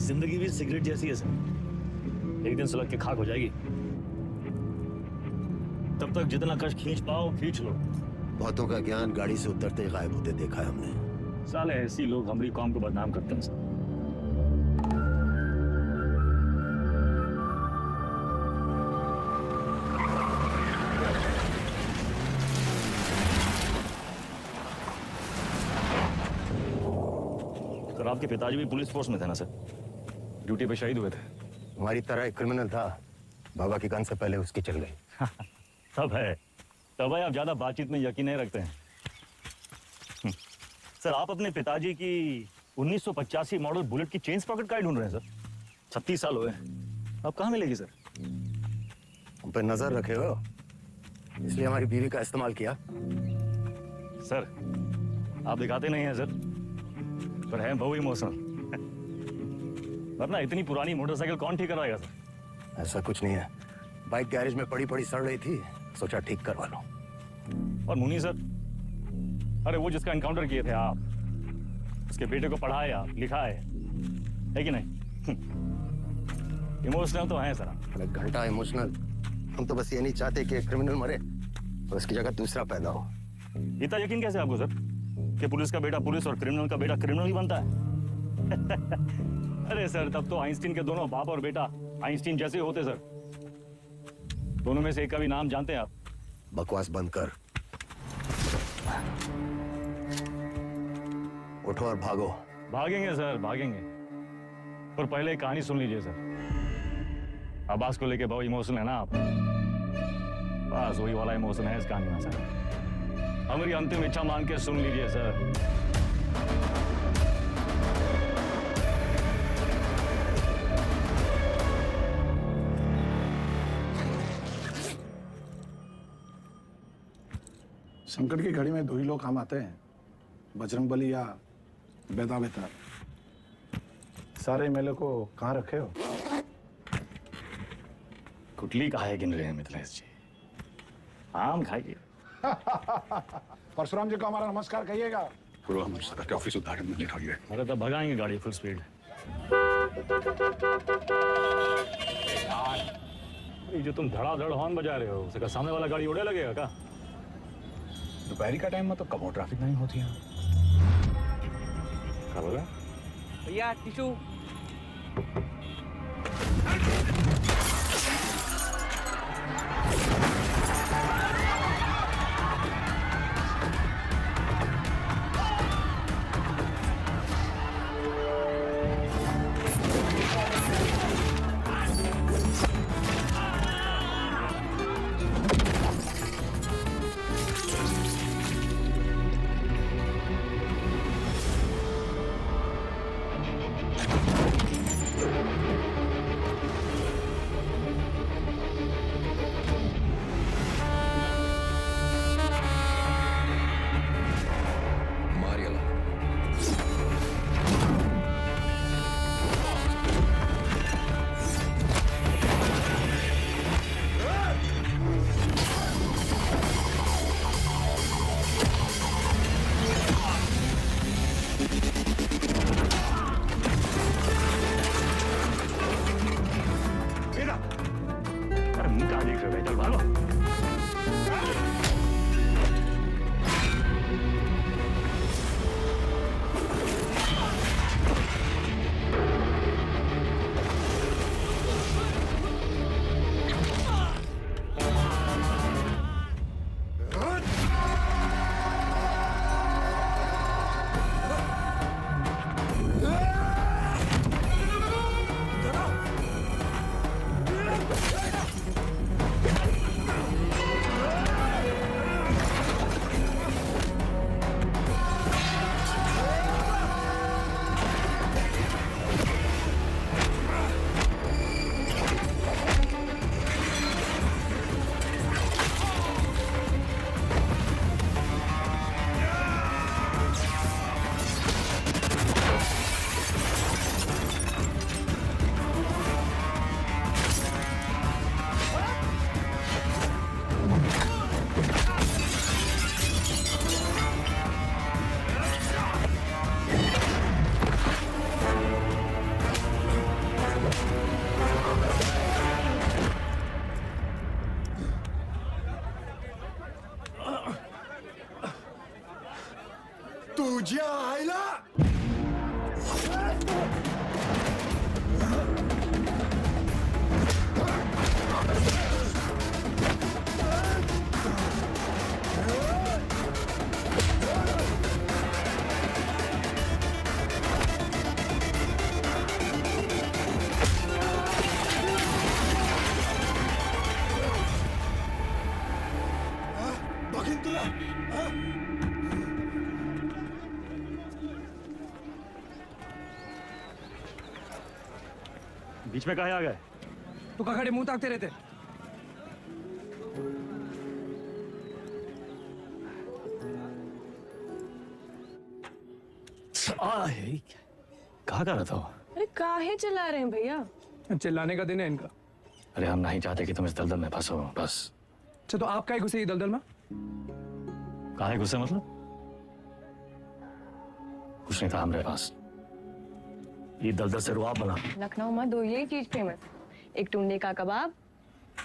जिंदगी भी सिगरेट जैसी है सर, एक दिन सुलग के खाक हो जाएगी। तब तक जितना कष्ट खींच पाओ खींच लो। बहुतों का ज्ञान गाड़ी से उतरते ही गायब होते देखा है हमने। साले ऐसी लोग हमारी कौम को बदनाम करते हैं सर। सर आपके पिताजी भी पुलिस फोर्स में थे ना सर? ड्यूटी पे शहीद हुए थे। हमारी तरह एक क्रिमिनल था, बाबा की गन से पहले उसकी चल गई। तब है भाई आप ज्यादा बातचीत में यकीन नहीं रखते हैं। सर आप अपने पिताजी की 1985 मॉडल बुलेट की चेन पॉकेट का ढूंढ रहे हैं सर? 36 साल हुए, अब कहाँ मिलेगी सर? हम पे नजर रखे हो, इसलिए हमारी बीवी का इस्तेमाल किया। सर आप दिखाते नहीं हैं सर, पर है बहु इमोशनल। वरना इतनी पुरानी मोटरसाइकिल कौन ठीक करवाएगा सर? ऐसा कुछ नहीं है, बाइक गैरेज में पड़ी पड़ी सड़ रही थी, सोचा ठीक करवा लो। और मुनी सर, अरे वो जिसका एनकाउंटर किए थे आप, उसके बेटे को पढ़ाया लिखाया है कि नहीं? इमोशनल तो हैं सर आप। अरे घंटा इमोशनल, हम तो बस ये नहीं चाहते कि एक क्रिमिनल मरे और उसकी जगह दूसरा पैदा हो। इतना यकीन कैसे आपको सर कि पुलिस का बेटा पुलिस और क्रिमिनल का बेटा क्रिमिनल ही बनता है? अरे सर तब तो आइंस्टीन के दोनों बाप और बेटा आइंस्टीन जैसे होते सर। दोनों में से एक का भी नाम जानते हैं आप? बकवास बंद कर, उठो और भागो। भागेंगे सर भागेंगे, पर पहले एक कहानी सुन लीजिए सर। अब्बास को लेके बहुत इमोशनल है ना आप? बस वही वाला इमोशन है इस कहानी में सर। हमारी अंतिम इच्छा मान के सुन लीजिए सर। संकट की घड़ी में दो ही लोग काम आते हैं, बजरंगबली या बेदा बेतार। सारे मेले को कहाँ रखे हो? कुटली का है गिन रहे हैं मिथिलेश जी, आम खाइए। परशुराम जी को हमारा नमस्कार कहिएगा। पूरा हमारे सर के ऑफिस उतारे में लिखा गया है। अरे तब भगाएंगे गाड़ी फुल स्पीड। ये जो तुम धड़ाधड़ हॉर्न बजा रहे हो, उसका सामने वाला गाड़ी उड़े लगेगा क्या? दोपहरी का टाइम में तो कब ट्रैफिक नहीं होती है। क्या बोला भैया? टिशू। चल भागो। तुझ्या आईला बघीन तुला बीच में काहे आ गए? तू का खड़े मुंह ताकते रहते? कहाँ कर रहा था? अरे काहे चिल्ला रहे हैं भैया? चिल्लाने का दिन है इनका। अरे हम नहीं चाहते कि तुम इस दलदल में फंसो, बस। अच्छा तो आप काहे घुसे ये दलदल में? काहे गुस्से मतलब? कुछ नहीं था हमारे पास। ये दलदल से रुआब बना। लखनऊ में दो यही चीज फेमस, एक टुंडे का कबाब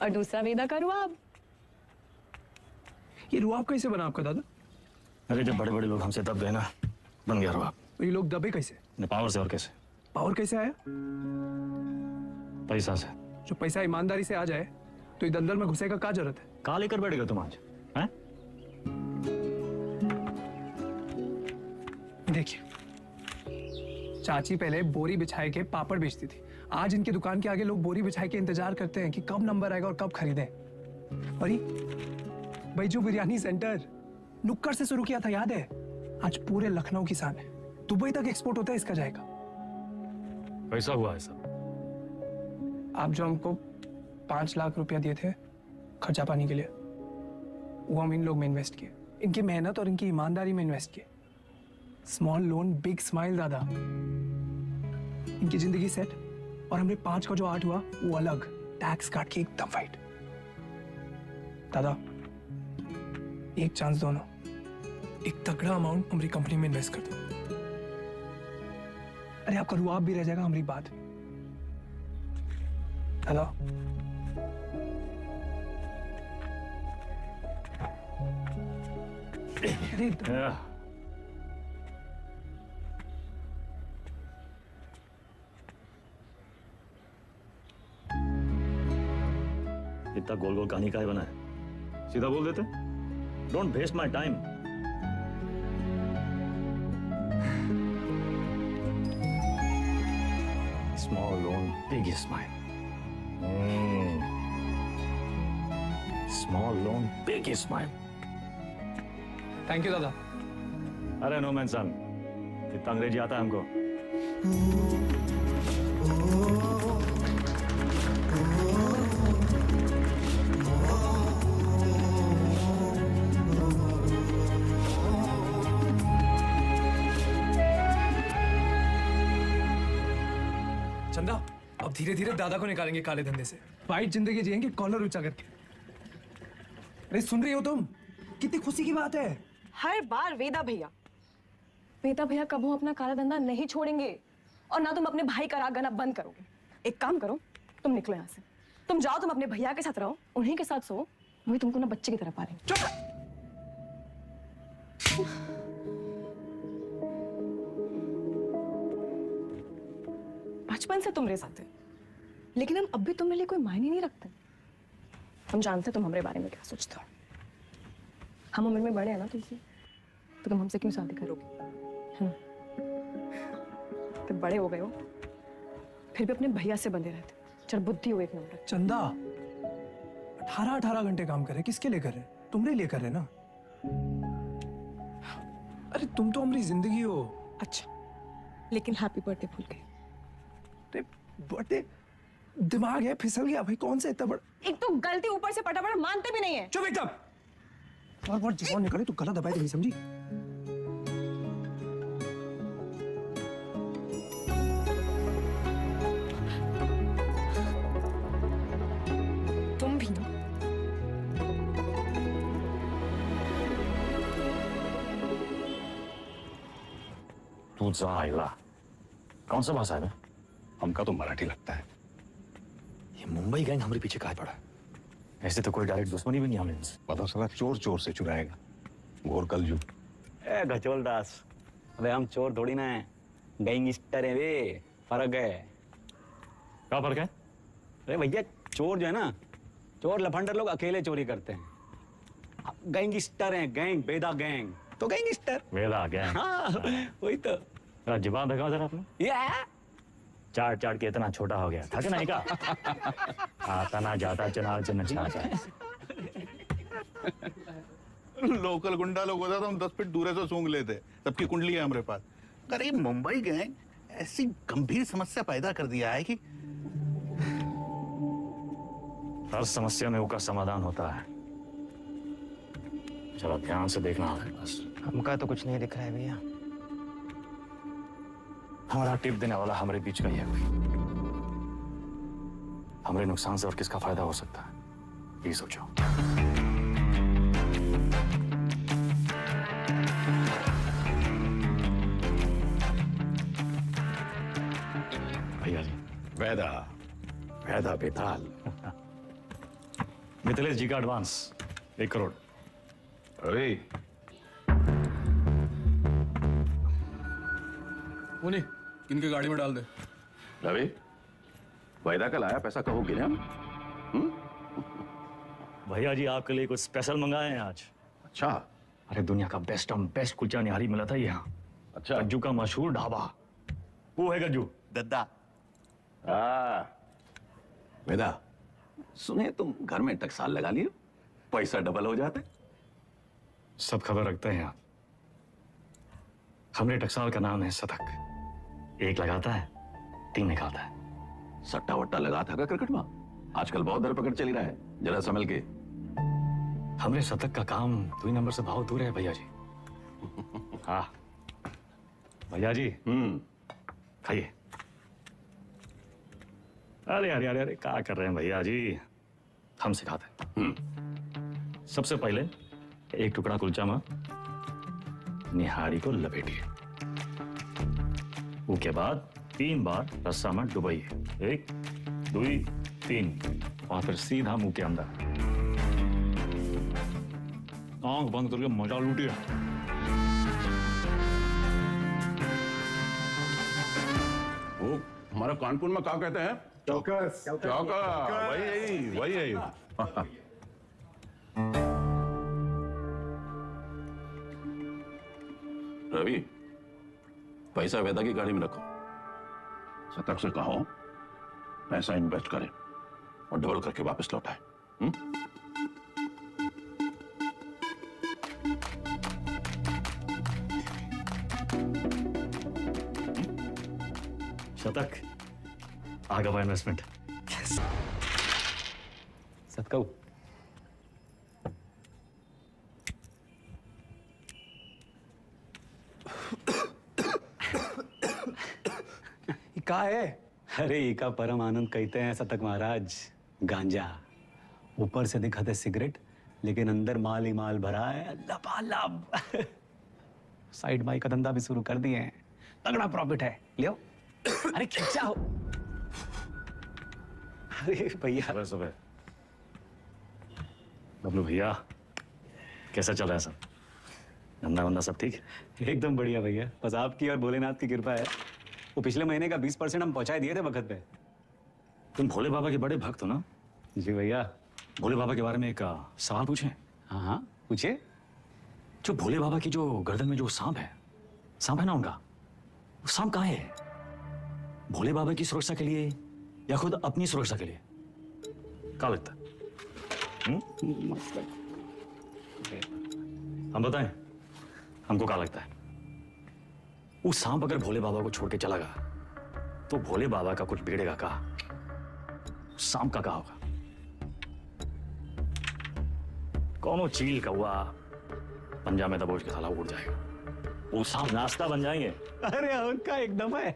और दूसरा वेदा का रुआब। ये रुआब कैसे बना आपका दादा? अरे जब बड़े बड़े लोग हमसे दब गए ना, बन गया रुआब। तो ये लोग दबे कैसे? पावर से और कैसे? पावर कैसे आया? पैसा से। जो पैसा ईमानदारी से आ जाए तो ये दलदल में घुसे का क्या जरूरत है? कहाँ लेकर बैठेगा तुम आज? हैं? देखिए, चाची पहले बोरी बिछाए के पापड़ बेचती थी। आज इनकी दुकान के आगे लोग बोरी बिछाए के इंतजार करते हैं कि कब नंबर आएगा और कब खरीदें। और ये बैजू बिरयानी सेंटर नुक्कड़ से शुरू किया था, याद है? आज पूरे लखनऊ की शान है। दुबई तक एक्सपोर्ट होता है इसका जाएगा। कैसा हुआ है सब? आप जो हमको 5 लाख रुपया दिए थे खर्चा पानी के लिए, वो हम इन लोग में इन्वेस्ट किए। इनकी मेहनत और इनकी ईमानदारी में इन्वेस्ट किए। स्मॉल लोन बिग स्माइल दादा। इनकी जिंदगी सेट और हमने 5 का जो 8 हुआ वो अलग, टैक्स काट के एकदम फाइट। दादा एक चांस दो ना, एक तगड़ा अमाउंट हमारी कंपनी में इन्वेस्ट कर दो। अरे आपका रुआब भी रह जाएगा हमारी बात। दादा अरे इतना गोल गोल कहानी का है बना है? सीधा बोल देते। Don't waste my time. Small loan big smile. Small loan big smile. Thank you दादा। अरे नो मैन सन, इतना अंग्रेजी आता है हमको। चंदा अब धीरे धीरे दादा को निकालेंगे काले धंधे से। वाइट जिंदगी जिएंगे कॉलर ऊंचा करके। अरे सुन रही हो तुम? कितनी खुशी की बात है। हर बार वेदा भैया कबू अपना काला धंधा नहीं छोड़ेंगे और ना तुम अपने भाई का राग गाना बंद करोगे। एक काम करो, तुम निकलो यहाँ से। तुम जाओ, तुम अपने भैया के साथ रहो, उन्हीं के साथ सो, वही तुमको ना बच्चे की तरह पालेंगे। चुप। बचपन से तुम मेरे साथ थे, लेकिन हम अब भी तुम्हारे लिए कोई मायने नहीं रखते। हम जानते तुम हमारे बारे में क्या सोचते हो। हम उम्र में बड़े हैं ना तुमसे, तो तुम हमसे क्यों शादी करोगे? तुम बड़े हो गए हो, फिर भी अपने भैया से बंधे रहते। चल बुद्धि हो एक नंबर। चंदा 18 घंटे काम करे, किसके लिए कर रहे? तुम्हारे लिए कर रहे ना। अरे तुम तो हमारी जिंदगी हो। अच्छा, लेकिन हैप्पी बर्थडे भूल गए। बर्थडे दिमाग है फिसल गया भाई, कौन सा इतना बड़ा। एक तो गलती ऊपर से पटापट मानते भी नहीं है। चुप एकदम। बार जवान निकले तो गला दबाए नहीं, समझी? तुम भी ना। तू जाएगा। कौन सा भाषा है? हमका तो मराठी लगता है। ये मुंबई गैंग हमारे पीछे कहाँ पड़ा? ऐसे तो कोई डायरेक्ट दुश्मनी भी नहीं हमें। पता चला चोर चोर से चुराएगा। घोर कलयुग। ए गचोल दास, अबे हम चोर थोड़ी ना है, गैंगस्टर है वे। फर्क है। क्या फर्क है? अरे भैया, चोर जो है ना, चोर लफंडर लोग अकेले चोरी करते हैं। गैंगस्टर हैं, गैंग, बेदा गैंग तो गैंगस्टर। वेला गैंग। हाँ, वही तो। जरा जुबान दिखाओ जरा अपना। ये चाट चाट के इतना छोटा हो गया था कि नहीं का? आता ना जाता चुनाव चिन्ह छाता। लोकल गुंडा लोग होता तो हम 10 फीट दूर से सूंघ लेते। सबकी कुंडली है हमारे पास। अरे मुंबई गैंग ऐसी गंभीर समस्या पैदा कर दिया है कि हर समस्या में उसका समाधान होता है। चलो ध्यान से देखना है बस। हमका तो कुछ नहीं दिख रहा है भैया। हमारा टिप देने वाला हमारे बीच का ही है कोई। हमारे नुकसान से और किसका फायदा हो सकता है, ये सोचो। भैया जी, वैदा वैदा बेताल। मिथिलेश जी का एडवांस 1 करोड़। अरे उन्हीं इनके गाड़ी में डाल दे। रवि, वायदा कल आया, पैसा कहो गिने हम? भैया जी आपके लिए कुछ स्पेशल मंगाए हैं आज। अच्छा। अरे दुनिया का बेस्ट कुलचा निहारी मिला था यहाँ। अच्छा। गज्जू का मशहूर ढाबा। वो है गज्जू दद्दा। वेदा, सुने तुम घर में टकसाल लगा लिए, पैसा डबल हो जाते। सब खबर रखते हैं आप। हमने टकसाल का नाम है शतक। 1 लगाता है 3 निकालता है। सट्टा वट्टा लगा था क्या क्रिकेट में? आजकल बहुत धरपकड़ चली रहा है, जरा संभल के। हमने शतक का काम 2 नंबर से बहुत दूर है भैया जी। हाँ भैया जी, खाइए। अरे अरे अरे अरे क्या कर रहे हैं भैया जी, हम सिखाते हैं। सबसे पहले 1 टुकड़ा कुलचा में निहारी को लपेटिए। उसके बाद 3 बार रस्सा में डुबाइए। 1 2 3 और फिर सीधा मुंह के अंदर। आंख बंद करके मजा लूटिए। वो हमारा कानपुर में क्या कहते हैं? चौकस। चौका। वही है। रवि, पैसा वेदा की गाड़ी में रखो। शतक से कहो पैसा इन्वेस्ट करें और डबल करके वापस लौटाए। शतक आगे का इन्वेस्टमेंट। सतकऊ का है? अरे इका परम आनंद कहते हैं शतक महाराज। गांजा ऊपर से दिखाते सिगरेट, लेकिन अंदर माल ही माल भरा है लबालब। साइड बाई का धंधा भी शुरू कर दिए हैं, तगड़ा प्रॉफिट है। लियो। अरे खिंचा हो। अरे भैया सुबह सुबह बबलू भैया, कैसा चल रहा है सब? धंधा वंदा सब ठीक? एकदम बढ़िया भैया, बस आपकी और भोलेनाथ की कृपा है। वो पिछले महीने का 20% हम पहुंचा दिए थे वक्त पे। तुम भोले बाबा के बड़े भक्त हो ना? जी भैया। भोले बाबा के बारे में एक सवाल पूछें? हाँ हाँ पूछिए। जो भोले बाबा की जो गर्दन में जो सांप है ना उनका, वो सांप कहाँ है? भोले बाबा की सुरक्षा के लिए या खुद अपनी सुरक्षा के लिए? क्या लगता है? हम बताएं, हमको क्या लगता है? वो सांप अगर भोले बाबा को छोड़ के चला गया तो भोले बाबा का कुछ बिगड़ेगा का? सांप का क्या होगा? कौनो चील कौआ पंजा में दबोच के साला उड़ जाएगा, वो सांप नाश्ता बन जाएंगे। अरे उनका एकदम है।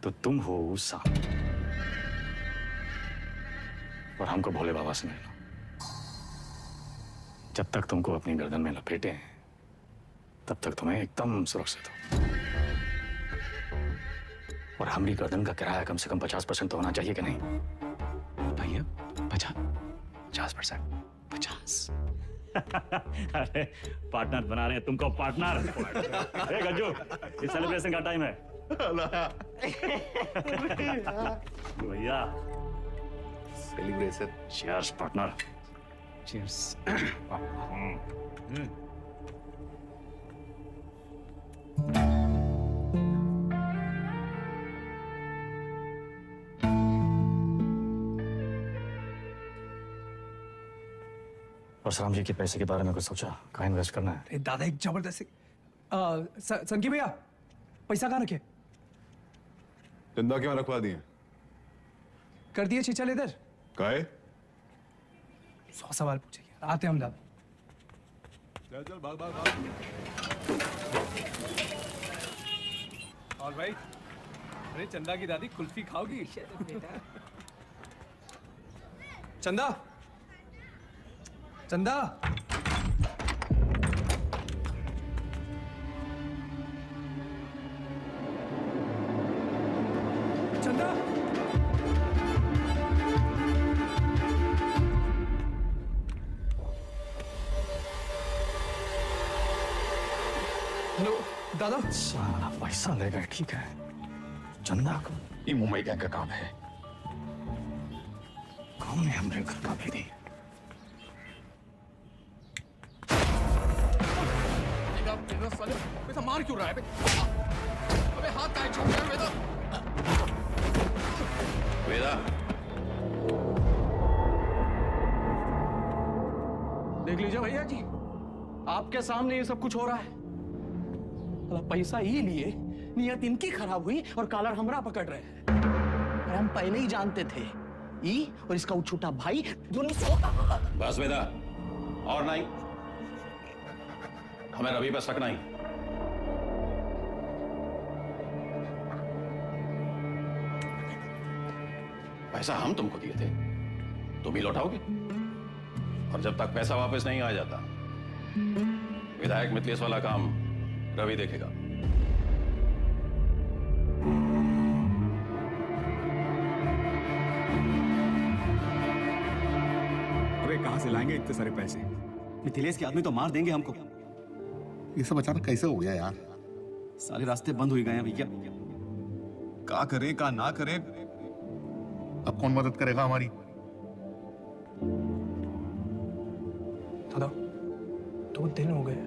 तो तुम हो उस सांप और हमको भोले बाबा से मिलना। जब तक तुमको अपनी गर्दन में लपेटे हैं तब तक तुम्हें एकदम सुरक्षित हो। और हमारी गर्दन का किराया कम से कम 50% तो होना चाहिए कि नहीं भैया? 50%? अरे पार्टनर बना रहे हैं तुमको, पार्टनर। ए गज्जू, इस सेलिब्रेशन का टाइम है भैया। Celebration. Cheers partner. Cheers. Parshuram ji के पैसे के बारे में कुछ सोचा? कहाँ इन्वेस्ट करना है? अरे दादा एक जबरदस्त संकी भैया, पैसा कहाँ रखे? चंदा क्यों रखवा दिए? कर दिए चीचा इधर। काहे? 100 सवाल पूछे यार। आते हम दादा। चल चल भाग भाग भाग। और भाई, अरे चंदा की दादी कुल्फी खाओगी? चंदा, चंदा, चंदा, हेलो दादा। साला पैसा ले गए, ठीक है। चंदा को ये मुंबई गैंग का काम है। कौन है हमने घर का भी नहीं? पैसा मार क्यों रहा है? अबे हाथ काहे छोड़ रहा है वेदा? वेदा, देख लीजिए भैया जी, आपके सामने ये सब कुछ हो रहा है। पैसा ये लिए नियत इनकी खराब हुई और कॉलर हमरा पकड़ रहे हैं। और हम पहले ही जानते थे ई और इसका वो छोटा भाई दोनों बस वेदा, और नहीं, हमें रवि पर शक नहीं। पैसा हम तुमको दिए थे, तुम ही लौटाओगे। और जब तक पैसा वापस नहीं आ जाता, विधायक मिथिलेश वाला काम रवि देखेगा। अबे कहां से लाएंगे इतने सारे पैसे? मिथिलेश के आदमी तो मार देंगे हमको। ये सब अचानक कैसे हो गया यार? सारे रास्ते बंद हो गए हैं भैया। क्या करें क्या ना करें? अब कौन मदद करेगा हमारी? दादा 2 दिन हो गए।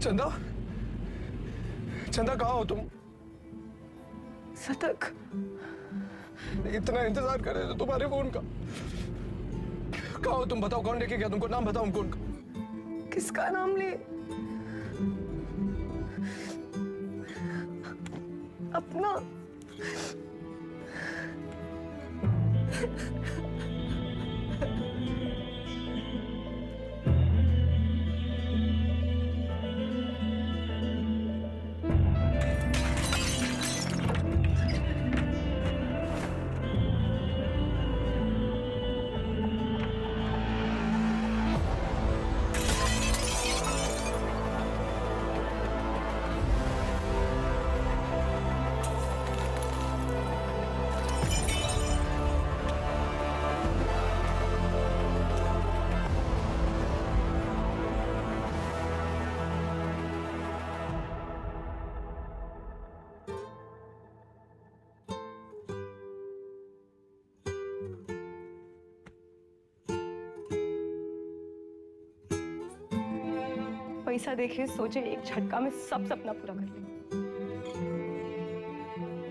चंदा, चंदा कहाँ हो तुम? सतक, इतना इंतजार कर रहे थे तुम्हारे फोन का। कहाँ हो तुम? बताओ कौन लेके गया तुमको? नाम बताओ हमको उनका। किसका नाम ले? अपना। पैसा देखे सोचे एक झटका में सब सपना पूरा कर ले,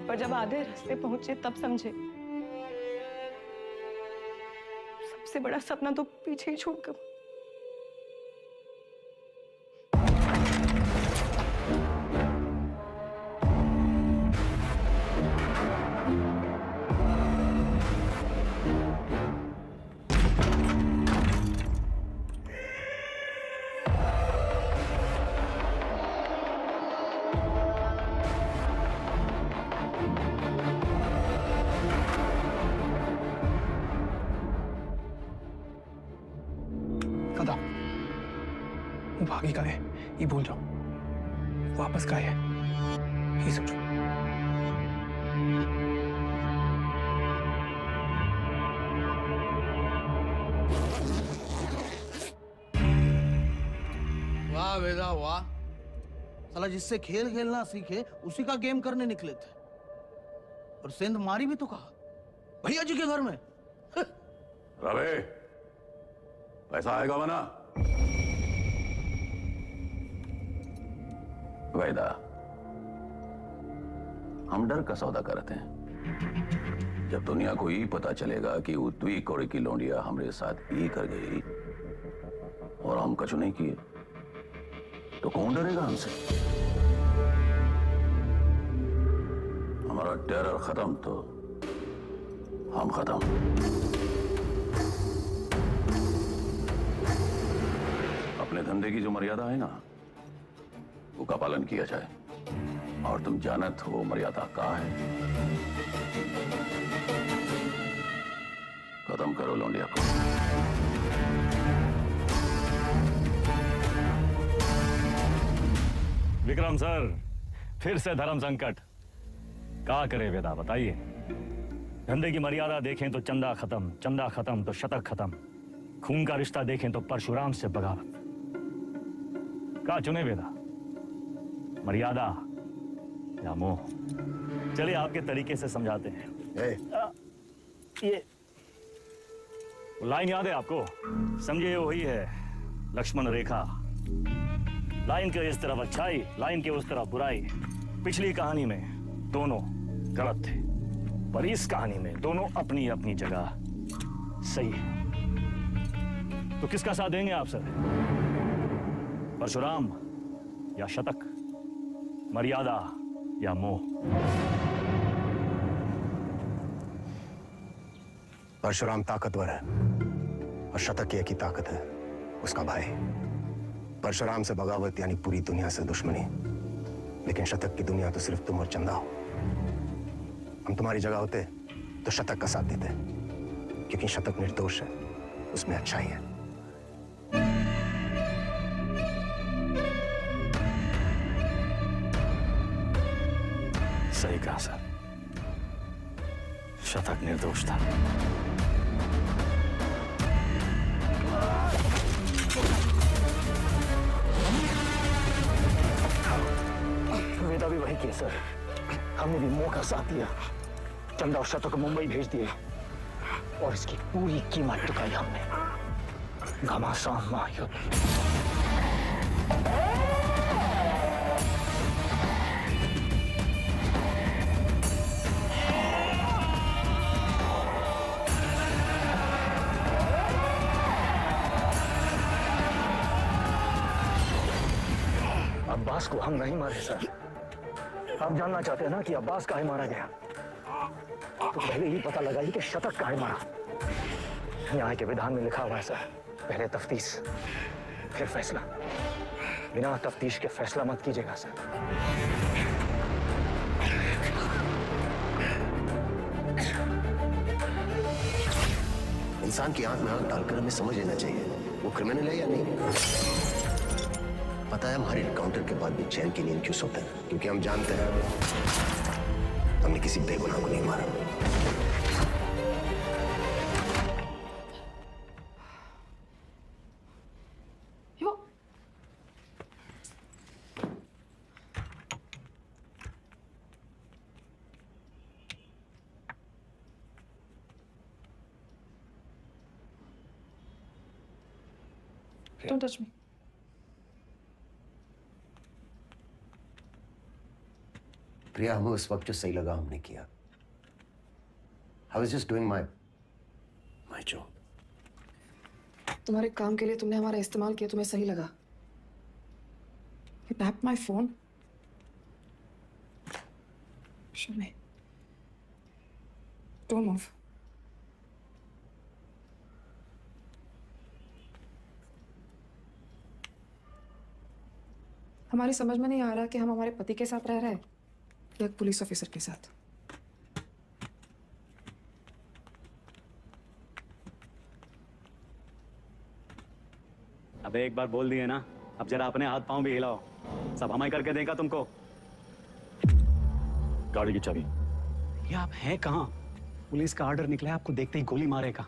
पर जब आधे रास्ते पहुंचे तब समझे सबसे बड़ा सपना तो पीछे ही छूट गया। कदा वो भागी का है ये बोल जाओ, वापस का है ये सोचो। वाह वेदा वाह, साला जिससे खेल खेलना सीखे उसी का गेम करने निकले थे, और सेंध मारी भी तो कहा भैया जी के घर में। रवे पैसा आएगा वना। वैदा, हम डर का सौदा करते हैं। जब दुनिया को ये पता चलेगा कि उत्वी कोड़े की लौंडिया हमारे साथ ये कर गई और हम कछु नहीं किए, तो कौन डरेगा हमसे? हमारा टेरर खत्म तो हम खत्म। अपने धंधे की जो मर्यादा है ना, वो का पालन किया जाए। और तुम जानत हो मर्यादा का है। खत्म करो लौंडिया को। विक्रम सर, फिर से धर्म संकट। क्या करे वेदा, बताइए। धंधे की मर्यादा देखें तो चंदा खत्म तो शतक खत्म। खून का रिश्ता देखें तो परशुराम से बगावत। क्या चुने वेदा, मर्यादा या मोह? चलिए आपके तरीके से समझाते हैं। ये लाइन याद है आपको? समझिए वही है लक्ष्मण रेखा। लाइन के इस तरफ अच्छाई, लाइन के उस तरफ बुराई। पिछली कहानी में दोनों गलत थे, पर इस कहानी में दोनों अपनी अपनी जगह सही है। तो किसका साथ देंगे आप सर? परशुराम या शतक, मर्यादा या मोह? परशुराम ताकतवर है और शतक की एक ही ताकत है, उसका भाई। परशुराम से बगावत यानी पूरी दुनिया से दुश्मनी, लेकिन शतक की दुनिया तो सिर्फ तुम और चंदा हो। हम तुम्हारी जगह होते तो शतक का साथ देते, क्योंकि शतक निर्दोष है, उसमें अच्छाई है। सही कहा सर, शतक निर्दोष था। वेदा भी वही किया सर, हमने भी मोह का साथ दिया। चंदा और शतक को मुंबई भेज दिए और इसकी पूरी कीमत चुकाई हमने। घमासान महायुद्ध। अब्बास को हम नहीं मारे सर। आप जानना चाहते हैं ना कि अब्बास काहे मारा गया? तो पहले ही पता लगाइए कि शतक काहे मारा। न्याय के विधान में लिखा हुआ है सर, पहले तफ्तीश फिर फैसला। बिना तफ्तीश के फैसला मत कीजिएगा सर। इंसान की आंख में आंख डालकर हमें समझ लेना चाहिए वो क्रिमिनल है या नहीं। पता है हमारे एनकाउंटर के बाद भी चैन की नींद क्यों सोते हैं? क्योंकि हम जानते हैं हमने किसी बेगुनाह को नहीं मारा। Don't touch me. प्रिया, हमें उस वक्त जो सही लगा हमने किया। I was just doing my job. तुम्हारे काम के लिए तुमने हमारा इस्तेमाल किया, तुम्हें सही लगा? You tapped my phone. Show me. Don't move. हमारी समझ में नहीं आ रहा कि हम हमारे पति के साथ रह रहे हैं या एक पुलिस ऑफिसर के साथ। अबे एक बार बोल दिए ना, अब जरा अपने हाथ पांव भी हिलाओ। सब हमारी करके देगा तुमको। गाड़ी की चाबी। ये आप हैं कहाँ? पुलिस का ऑर्डर निकला है, आपको देखते ही गोली मारेगा।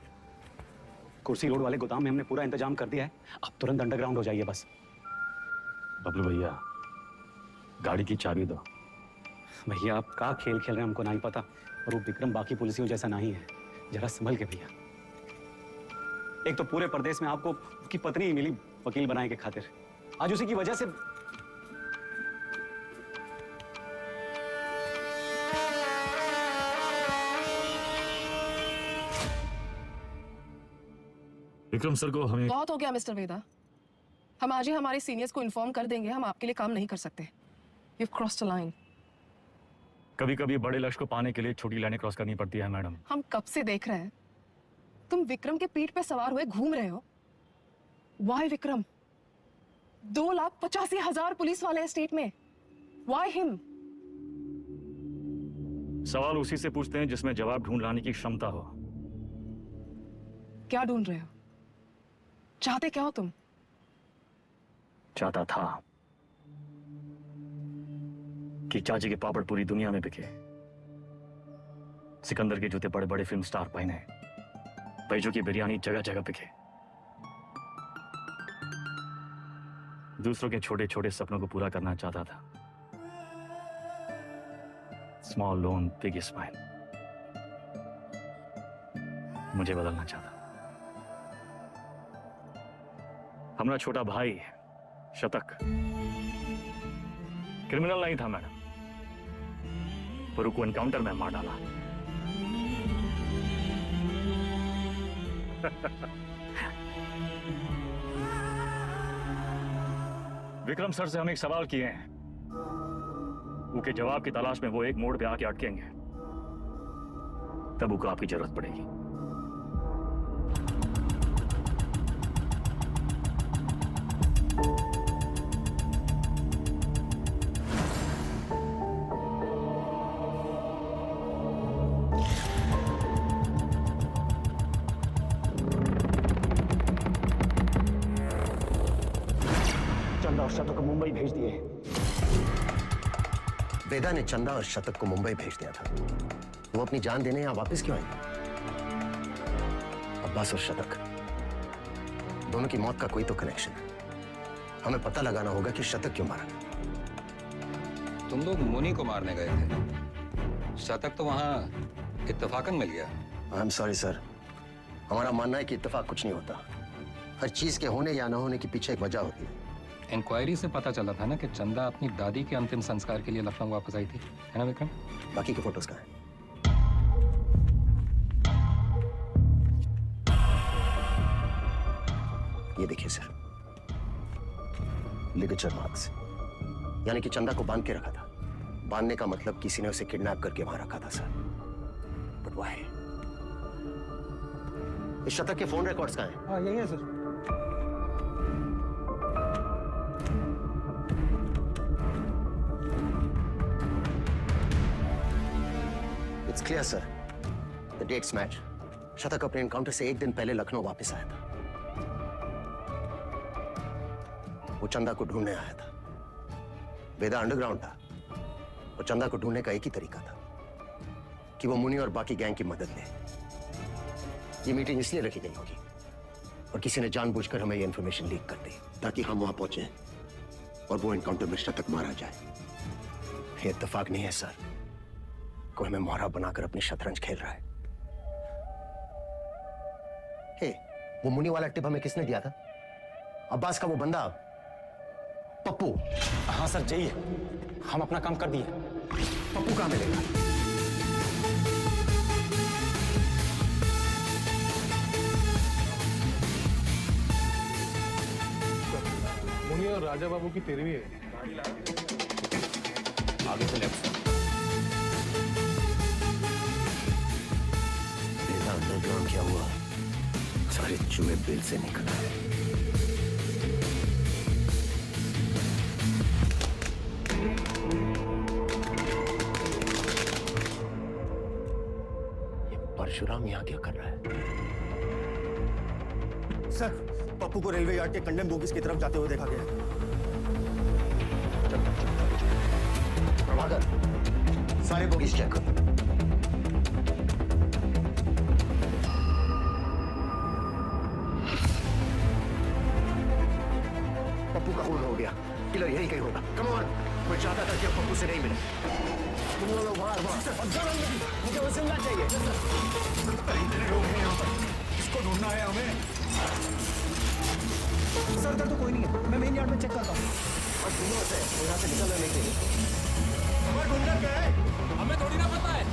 कुर्सी रोड वाले गोदाम में हमने पूरा इंतजाम कर दिया है, आप तुरंत अंडरग्राउंड हो जाइए बस। बबलू भैया, गाड़ी की चाबी दो। भैया आप क्या खेल खेल रहे हैं हमको नहीं पता, और वो विक्रम बाकी पुलिसियों जैसा नहीं है। जरा संभल के भैया। एक तो पूरे प्रदेश में आपको उसकी पत्नी ही मिली वकील बनाने के खातिर, आज उसी की वजह से। विक्रम सर को हमें बहुत हो गया मिस्टर वेदा, हम आज ही हमारे सीनियर्स को इन्फॉर्म कर देंगे, हम आपके लिए काम नहीं कर सकते। You've crossed a line. कभी कभी बड़े लक्ष्य को पाने के लिए छोटी लाइनें क्रॉस करनी पड़ती है मैडम। हम कब से देख रहे हैं, तुम विक्रम के पीठ पे सवार हुए घूम रहे हो। Why विक्रम? 2,85,000 पुलिस वाले हैं स्टेट में। Why him? सवाल उसी से पूछते हैं जिसमें जवाब ढूंढ लाने की क्षमता हो। क्या ढूंढ रहे हो? चाहते क्या हो तुम? चाहता था कि चाची के पापड़ पूरी दुनिया में बिके, सिकंदर के जूते बड़े बड़े फिल्म स्टार पहने, बैजू की बिरयानी जगह जगह बिके, दूसरों के छोटे छोटे सपनों को पूरा करना चाहता था। Small loan big smile. मुझे बदलना चाहता। हमारा छोटा भाई शतक क्रिमिनल नहीं था मैडम, पर उसको एनकाउंटर में मार डाला। विक्रम सर से हम एक सवाल किए हैं, उनके जवाब की तलाश में वो एक मोड़ पे आके अटकेंगे, तब उनको आपकी जरूरत पड़ेगी। चंदा और शतक को मुंबई भेज दिए। वेदा ने चंदा और शतक को मुंबई भेज दिया था, वो अपनी जान देने यहां वापस क्यों आई? अब्बास और शतक दोनों की मौत का कोई तो कनेक्शन है। हमें पता लगाना होगा कि शतक क्यों मारा गया। तुम लोग मुनी को मारने गए थे, शतक तो वहां इत्तेफाकन मिल गया। आई एम सॉरी सर, हमारा मानना है कि इत्तेफाक कुछ नहीं होता। हर चीज के होने या न होने के पीछे एक वजह होती है। इंक्वायरी से पता चला था ना कि चंदा अपनी दादी के अंतिम संस्कार के लिए लखनऊ वापस आई थी, है ना विक्रम? बाकी के फोटोज कहाँ हैं? ये देखिए सर, लिगेचर मार्क्स, यानी कि चंदा को बांध के रखा था। बांधने का मतलब किसी ने उसे किडनैप करके वहां रखा था सर। But why? इस शतक के फोन रिकॉर्ड्स कहाँ हैं? हाँ यही है sir. It's clear, sir. The dates match. शतक अपने एनकाउंटर से एक दिन पहले लखनऊ वापस आया था। वो चंदा को ढूंढने आया था। वेदा अंडरग्राउंड था और चंदा को ढूंढने का एक ही तरीका था कि वो मुनि और बाकी गैंग की मदद ले। ये मीटिंग इसलिए रखी गई होगी और किसी ने जानबूझकर हमें ये इंफॉर्मेशन लीक कर दी ताकि हम वहां पहुंचे और वो एनकाउंटर में शतक मारा जाए। ये इत्तेफाक नहीं है सर, कोई हमें मोहरा बनाकर अपनी शतरंज खेल रहा है। हे, वो मुनि वाला टिप हमें किसने दिया था? अब्बास का वो बंदा पप्पू। हाँ सर, जाइए, हम अपना काम कर दिए। पप्पू कहाँ मिलेगा? मुनि और राजा बाबू की तेरहवीं है। आगे से लेफ्ट। बेटा अंडरग्राउंड क्या हुआ? सारे चूहे बिल से निकल आए। ये परशुराम यहाँ क्या कर रहा है? सर, पप्पू को रेलवे यार्ड के कंडेम बोगीज की तरफ जाते हुए देखा गया। प्रभाकर, सारे बोगीज चेक करो। पप्पू का खून हो गया। किलर यही कहीं होगा। कम ऑन, कोई चाहता था कि अब पप्पू से नहीं मिले। तुम लोग बाहर मुझे वो जिंदा चाहिए। इतने लोग हैं यहाँ पर, इसको ढूंढना है हमें। सर इधर तो कोई नहीं है, मैं मेन यार्ड में चेक करता हूँ। और दिनों से यहाँ से निकलना नहीं चाहिए। हमारे ढूंढना क्या है? हमें थोड़ी ना पता है।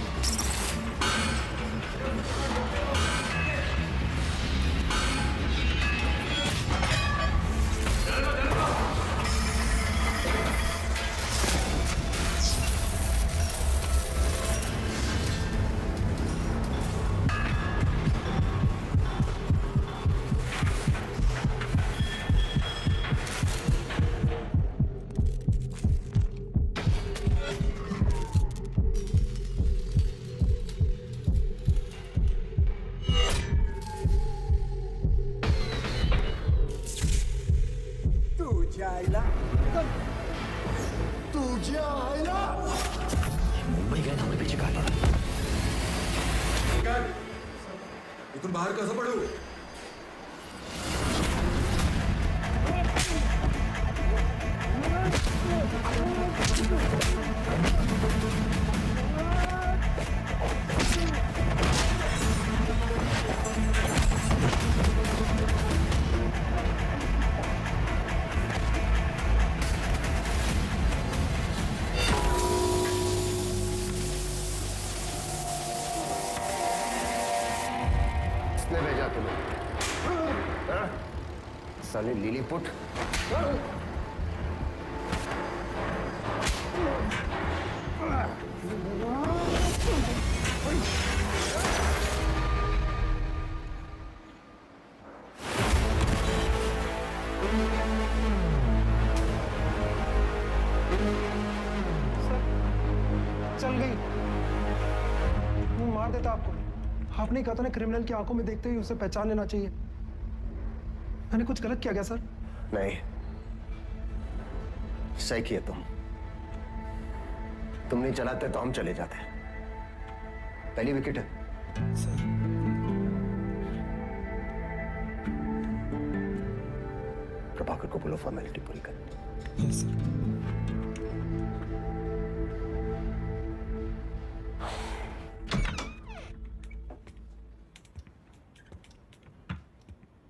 मुंबई गए ना, हमें पीछे काटा। इथून बाहेर कसं पडू? किसने भेजा तुम्हें? हाँ? साले लिलीपुट। चल गई। वो मार देता आपको। आपने कहा था ना, क्रिमिनल की आंखों में देखते ही उसे पहचान लेना चाहिए। मैंने कुछ गलत किया क्या सर? नहीं, सही किया तुम नहीं चलाते तो हम चले जाते। पहली विकेट है। प्रभाकर को बोलो फॉर्मेलिटी पूरी कर।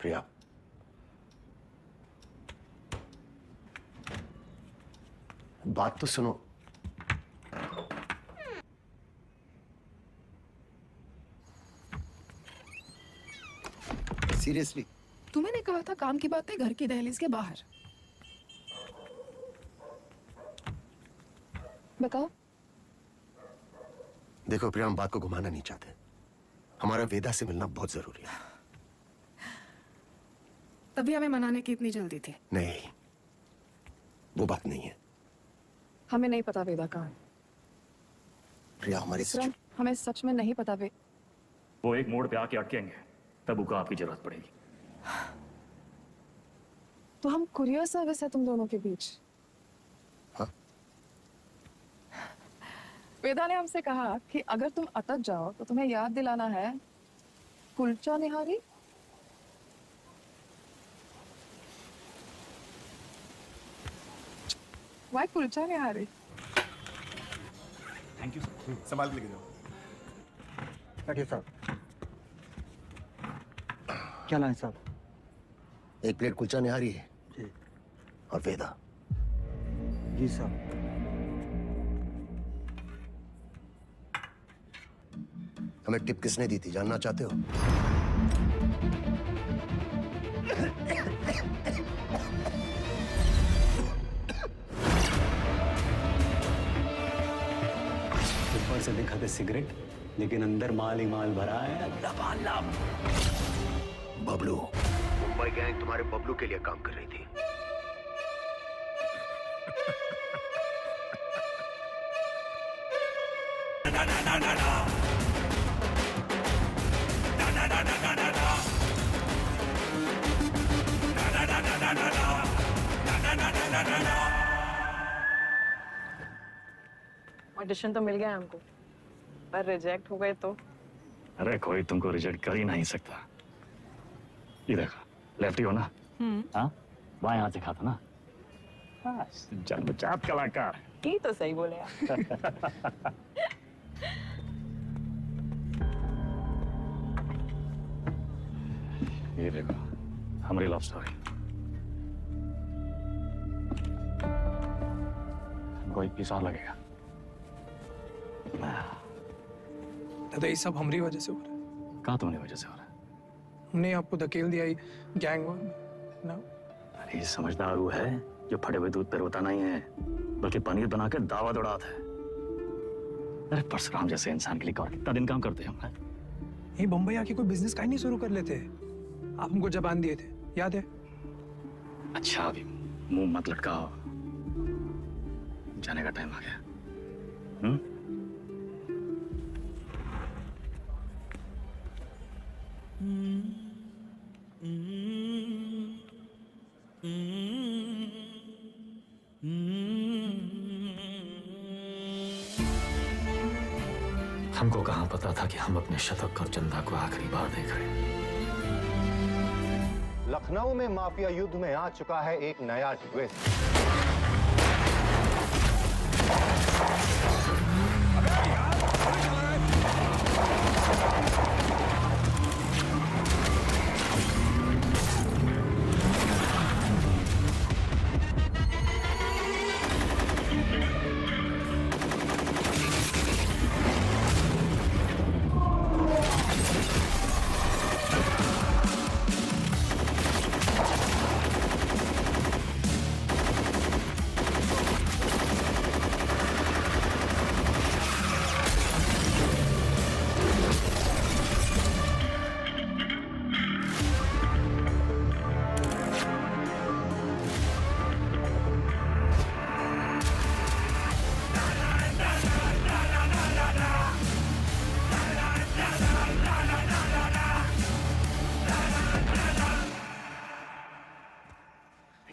प्रिया, बात तो सुनो। सीरियसली? तुम्हें कहा था काम की बातें घर की दहलीज के बाहर। बताओ। देखो प्रिया, हम बात को घुमाना नहीं चाहते। हमारा वेदा से मिलना बहुत जरूरी है। तभी हमें मनाने की इतनी जल्दी थी। नहीं, वो बात नहीं है। हमें नहीं पता वेदा कहाँ है। प्रिया, हमारी हमें सच में नहीं पता। वो एक मोड़ पे आके अटकेंगे, तब उनको आपकी जरूरत पड़ेगी। तो हम कुरियर सर्विस है तुम दोनों के बीच। हाँ? वेदा ने हमसे कहा कि अगर तुम अटक जाओ तो तुम्हें याद दिलाना है kulcha nihari. Why kulcha nihari? Thank you sir. संभाल के लेके जाओ। बैठिए साहब। क्या लाए साहब? एक प्लेट कुलचा निहारी है जी। और वेदा। जी साहब। हमें टिप किसने दी थी, जानना चाहते हो? ऊपर से दिखाते सिगरेट, लेकिन अंदर माल ही माल भरा है लबालब। बबलू, मुंबई गैंग तुम्हारे बबलू के लिए काम कर रही थी। ऑडिशन तो मिल गया हमको, पर रिजेक्ट हो गए तो? अरे कोई तुमको रिजेक्ट कर ही नहीं सकता। ये देखो, लेफ्टी हो ना? हाँ, बाएं हाथ से खाता ना? हाँ, जन्मजात कलाकार। ये तो सही बोले आप। ये देखो, हमारी लव स्टोरी। हमको 21 साल लगेगा। दादा ये सब हमारी वजह से हो रहा है। कहाँ तुम्हारी वजह से हो रहा है? हमने आपको धकेल दिया ही गैंग ना। अरे ये समझदार वो है जो फटे हुए दूध पे रोता नहीं है, बल्कि पनीर बना के दावा दौड़ाता है। अरे परशुराम जैसे इंसान के लिए कौन कितना दिन काम करते हैं हम? ये बम्बई आके कोई बिजनेस का ही नहीं शुरू कर लेते। आप हमको जबान दिए थे, याद है? अच्छा अभी मुंह मत लटकाओ, जाने का टाइम आ गया। हमको कहाँ पता था कि हम अपने शतक और चंदा को आखिरी बार देख रहे हैं। लखनऊ में माफिया युद्ध में आ चुका है एक नया ट्विस्ट।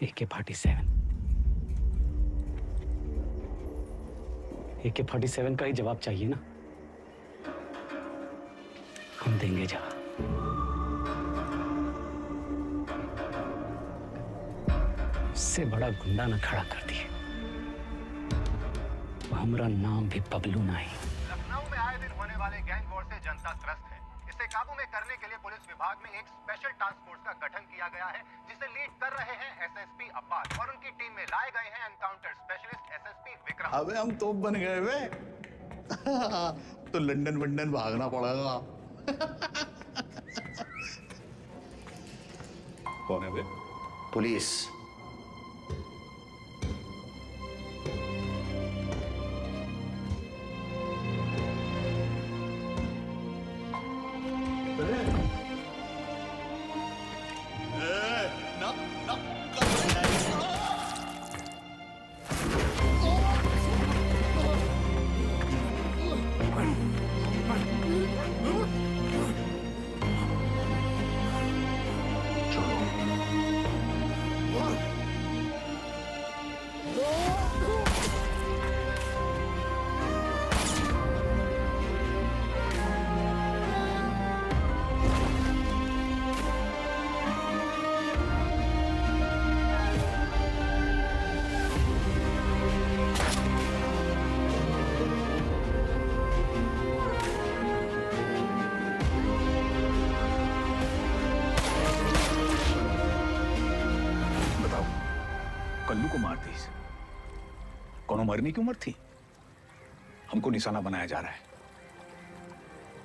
AK-47 AK-47 का ही जवाब चाहिए ना? हम देंगे जवाब। इससे बड़ा गुंडा न खड़ा कर दिए। हमारा नाम भी बबलू नहीं। लखनऊ में आए दिन होने वाले गैंग वॉर से जनता त्रस्त है। इसे काबू में करने के लिए पुलिस विभाग में एक स्पेशल टास्क फोर्स का गठन किया गया है, जिसे लीड कर रहे हैं एसएसपी अब्बास और उनकी टीम में लाए गए हैं एनकाउंटर स्पेशलिस्ट एसएसपी विक्रम। अबे हम तोप बन गए वे। तो लंदन वंदन भागना पड़ेगा। कौन है वे? पुलिस। कल्लू को मार दी। कौन मरने की उम्र थी? हमको निशाना बनाया जा रहा है।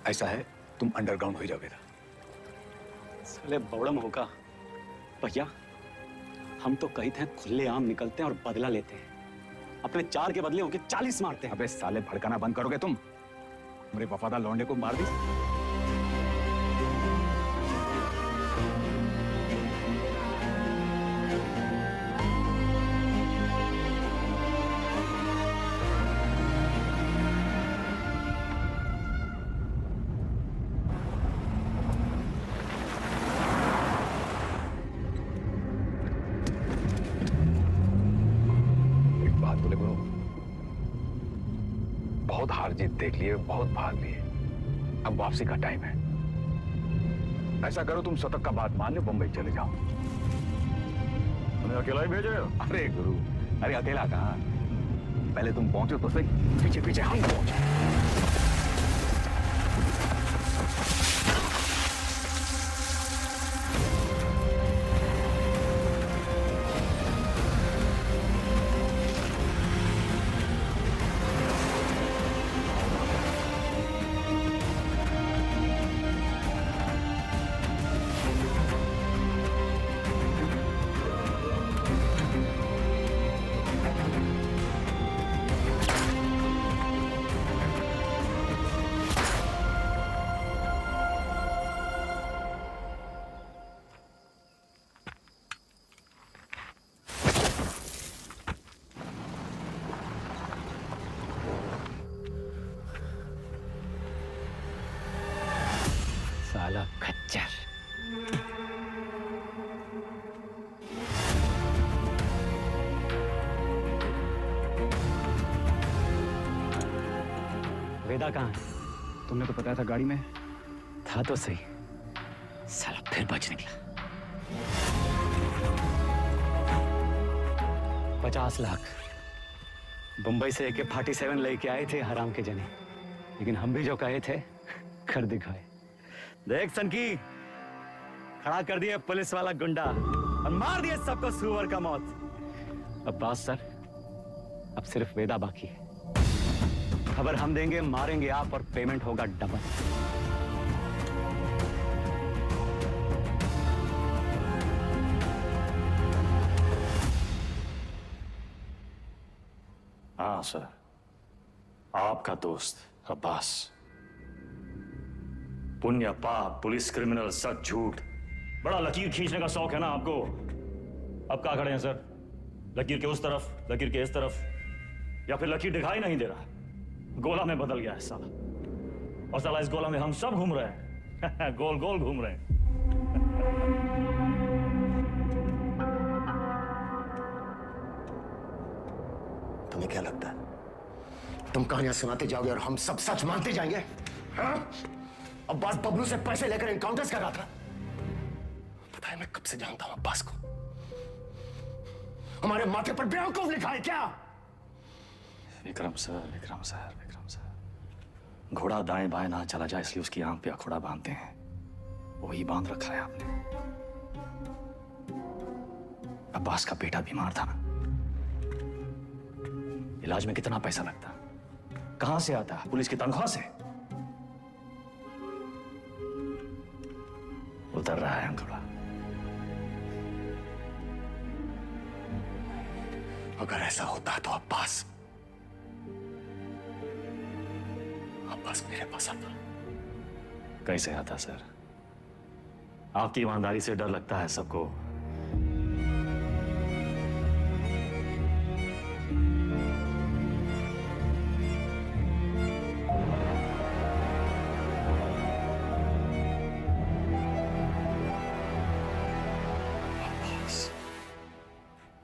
ऐसा है, तुम अंडरग्राउंड हो जाओगे। साले बौड़म होगा भैया, हम तो कही थे खुले आम निकलते हैं और बदला लेते हैं, अपने 4 के बदले उनके 40 मारते हैं। अबे साले, भड़काना बंद करोगे तुम? मेरे वफादार लौंडे को मार दी। बहुत हार जीत देख लिए, बहुत भाग लिए, अब वापसी का टाइम है। ऐसा करो, तुम शतक का बात मान लो, बंबई चले जाओ। उन्हें अकेला ही भेजे? अरे गुरु, अरे अकेला कहाँ, पहले तुम पहुंचो तो सही, पीछे पीछे हम पहुंचे। साला खच्चर। वेदा कहाँ है? तुमने तो बताया था गाड़ी में था तो सही, साला फिर बच निकला। 50 लाख बंबई से AK-47 लेके आए थे हराम के जने, लेकिन हम भी जो कहे थे कर दिखाए। देख सनकी, खड़ा कर दिए पुलिस वाला गुंडा और मार दिए सबको सुअर का मौत। अब्बास सर, अब सिर्फ वेदा बाकी है। खबर हम देंगे, मारेंगे आप और पेमेंट होगा डबल। हाँ सर, आपका दोस्त अब्बास। पुण्य पाप, पुलिस, क्रिमिनल, सच झूठ, बड़ा लकीर खींचने का शौक है ना आपको। अब कहाँ खड़े हैं सर? लकीर के उस तरफ, लकीर के इस तरफ, या फिर लकीर दिखाई नहीं दे रहा, गोला में बदल गया है साला। और साला इस गोला में हम सब घूम रहे हैं गोल गोल घूम रहे हैं। तुम्हें क्या लगता है तुम कहानियां सुनाते जाओगे और हम सब सच मानते जाएंगे? हाँ? अब्बास बबलू से पैसे लेकर एनकाउंटर्स कर रहा था। पता है मैं कब से जानता हूं अब्बास को। हमारे माथे पर बेवकूफ लिखा है क्या? Vikram sir, Vikram sir, Vikram sir, घोड़ा दाएं बाएं ना चला जाए इसलिए उसकी आंख पे अखोड़ा बांधते हैं, वही बांध रखा है आपने। अब्बास का बेटा बीमार था ना, इलाज में कितना पैसा लगता, कहां से आता? पुलिस की तनख्वाह से। उतर रहा है अंकुड़ा। अगर ऐसा होता तो अब्बास मेरे पास आता। कैसे आता सर? आपकी ईमानदारी से डर लगता है सबको।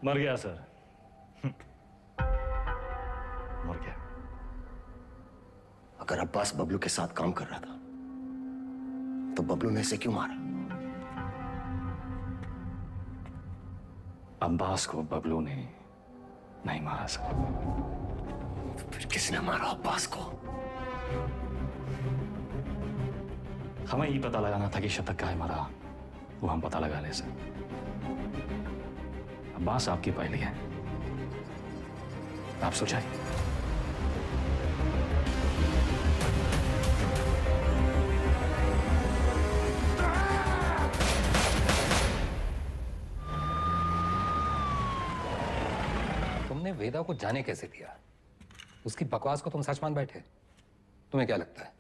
मर गया सर, मर गया। अगर अब्बास बबलू के साथ काम कर रहा था तो बबलू ने इसे क्यों मारा? अब्बास को बबलू ने नहीं मारा सर। फिर किसने मारा अब्बास को? हमें ये पता लगाना था कि शतक काहे मारा, वो हम पता लगा ले सर। अब्बास आपकी पहली है, आप सोचाइए। वेदा को जाने कैसे दिया? उसकी बकवास को तुम सच मान बैठे? तुम्हें क्या लगता है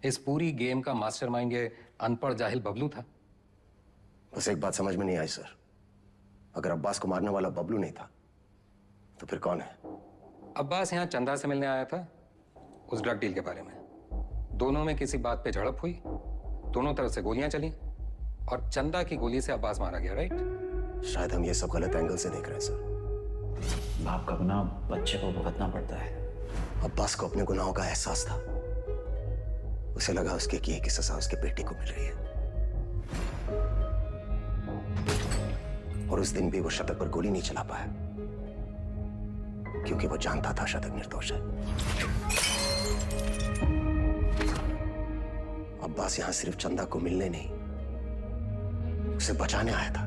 इस पूरी गेम का मास्टरमाइंड ये अनपढ़ जाहिल बबलू था? बस एक बात समझ में नहीं आई सर, अगर अब्बास को मारने वाला बबलू नहीं था तो फिर कौन है? अब्बास यहाँ चंदा से मिलने आया था उस ड्रग डील के बारे में। दोनों में किसी बात पे झड़प हुई, दोनों तरफ से गोलियां चली और चंदा की गोली से अब्बास मारा गया। राइट? शायद हम ये सब गलत एंगल से देख रहे हैं सर। बाप का गुनाह बच्चे को भुगतना पड़ता है। अब्बास को अपने गुनाहों का एहसास था। उसे लगा उसके किए की सजा उसके बेटे को मिल रही है, और उस दिन भी वो शतक पर गोली नहीं चला पाया क्योंकि वो जानता था शतक निर्दोष है। अब्बास यहां सिर्फ चंदा को मिलने नहीं, उसे बचाने आया था,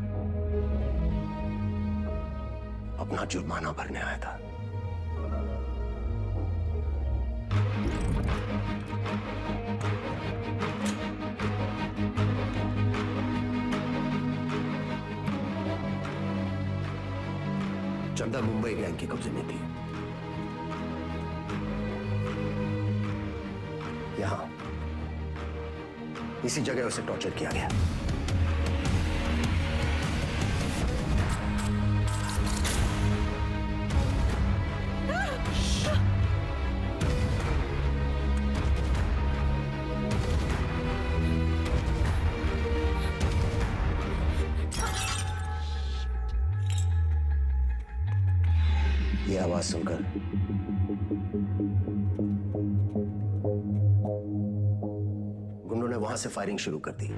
अपना जुर्माना भरने आया था। चंदा मुंबई गैंग के कब्जे में थी। यहां इसी जगह उसे टॉर्चर किया गया। ये आवाज सुनकर गुंडों ने वहां से फायरिंग शुरू कर दी।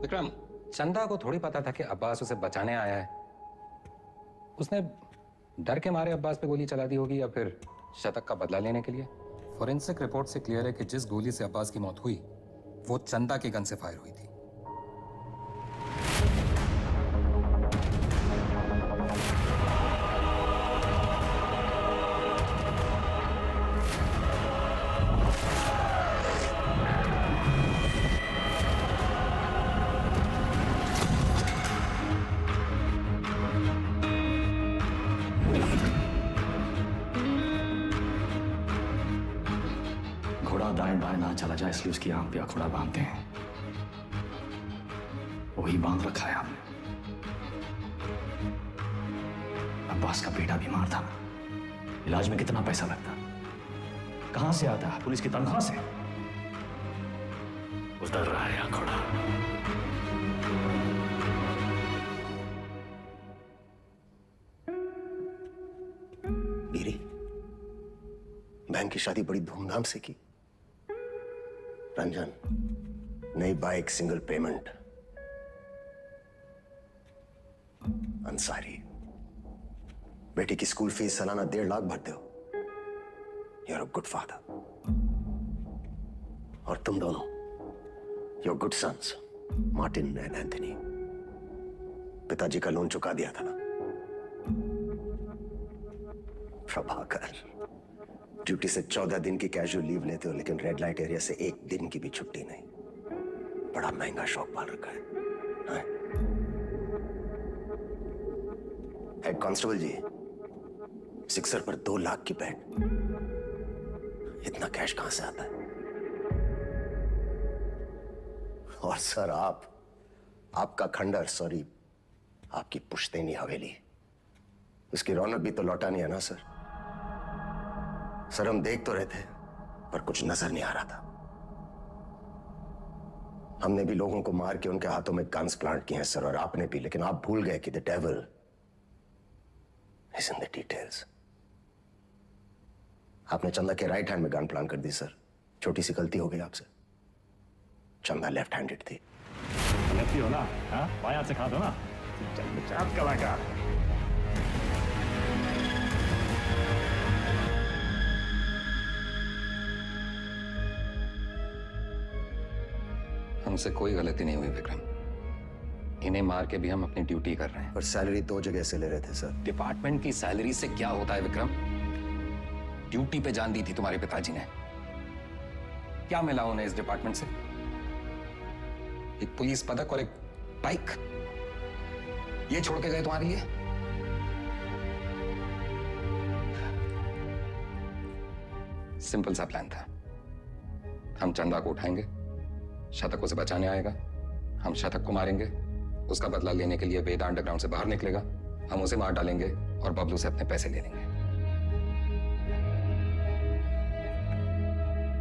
विक्रम, चंदा को थोड़ी पता था कि अब्बास उसे बचाने आया है। उसने डर के मारे अब्बास पे गोली चला दी होगी या फिर शतक का बदला लेने के लिए। फोरेंसिक रिपोर्ट से क्लियर है कि जिस गोली से अब्बास की मौत हुई वो चंदा की गन से फायर हुई थी। घोड़ा दाएं बाएं ना चला जाए इसलिए उसकी आंख पे अखोड़ा बांधते हैं। वही बांध रखा है हमने। अब्बास का बेटा बीमार था, इलाज में कितना पैसा लगता, कहां से आता? पुलिस की तनख्वाह से। उतर रहा है अखोड़ा। बीरी, बहन की शादी बड़ी धूमधाम से की। रंजन, नई बाइक, सिंगल पेमेंट। अंसारी, बेटी की स्कूल फीस सालाना 1.5 लाख भरते हो। You are a good father. और तुम दोनों, your good sons, Martin and Anthony. पिताजी का लोन चुका दिया था ना? प्रभाकर, ड्यूटी से 14 दिन की कैजुअल लीव लेते हो, लेकिन रेड लाइट एरिया से 1 दिन की भी छुट्टी नहीं। बड़ा महंगा शौक पाल रखा है, हाँ? हेड कांस्टेबल जी, सिक्सर पर 2 लाख की बैट। इतना कैश कहां से आता है? और सर आपका खंडर, सॉरी, आपकी पुश्तैनी हवेली, उसकी रौनक भी तो लौटानी है ना सर। सर हम देख तो रहे थे पर कुछ नजर नहीं आ रहा था। हमने भी लोगों को मार के उनके हाथों में गन्स प्लांट किए हैं सर, और आपने भी, लेकिन आप भूल गए कि the devil is in the details. आपने चंदा के राइट हैंड में गन प्लांट कर दी सर। छोटी सी गलती हो गई आपसे। चंदा लेफ्ट हैंडेड थी। लेफ्टी हो ना? हाँ, बाएं हाथ से खा दो ना। चल कलाकार। हमसे कोई गलती नहीं हुई विक्रम। इन्हें मार के भी हम अपनी ड्यूटी कर रहे हैं। पर सैलरी 2 जगह से ले रहे थे सर। डिपार्टमेंट की सैलरी से क्या होता है विक्रम? ड्यूटी पे जान दी थी तुम्हारे पिताजी ने। क्या मिला उन्हें इस डिपार्टमेंट से? एक पुलिस पदक और एक बाइक, ये छोड़ के गए तुम्हारे लिए? सिंपल सा प्लान था। हम चंदा को उठाएंगे, शतक उसे बचाने आएगा, हम शतक को मारेंगे, उसका बदला लेने के लिए वेदा अंडरग्राउंड से बाहर निकलेगा, हम उसे मार डालेंगे और बबलू से अपने पैसे ले लेंगे।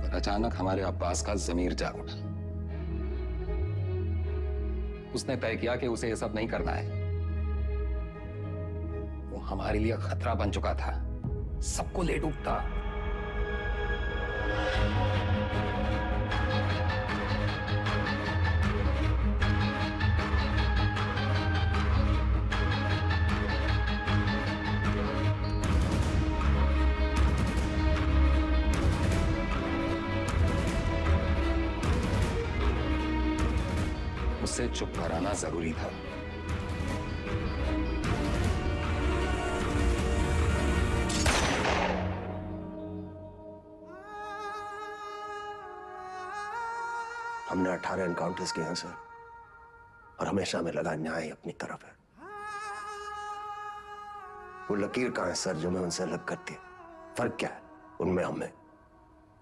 पर अचानक हमारे अब्बास का जमीर जाग उठा। उसने तय किया कि उसे यह सब नहीं करना है। वो हमारे लिए खतरा बन चुका था, सबको ले डूबता। उसे चुप कराना जरूरी था। हमने 18 एनकाउंटर्स किए हैं सर, और हमेशा में लगा न्याय अपनी तरफ है। वो लकीर कहां है सर जो मैं उनसे अलग करती है? फर्क क्या है उनमें हमें?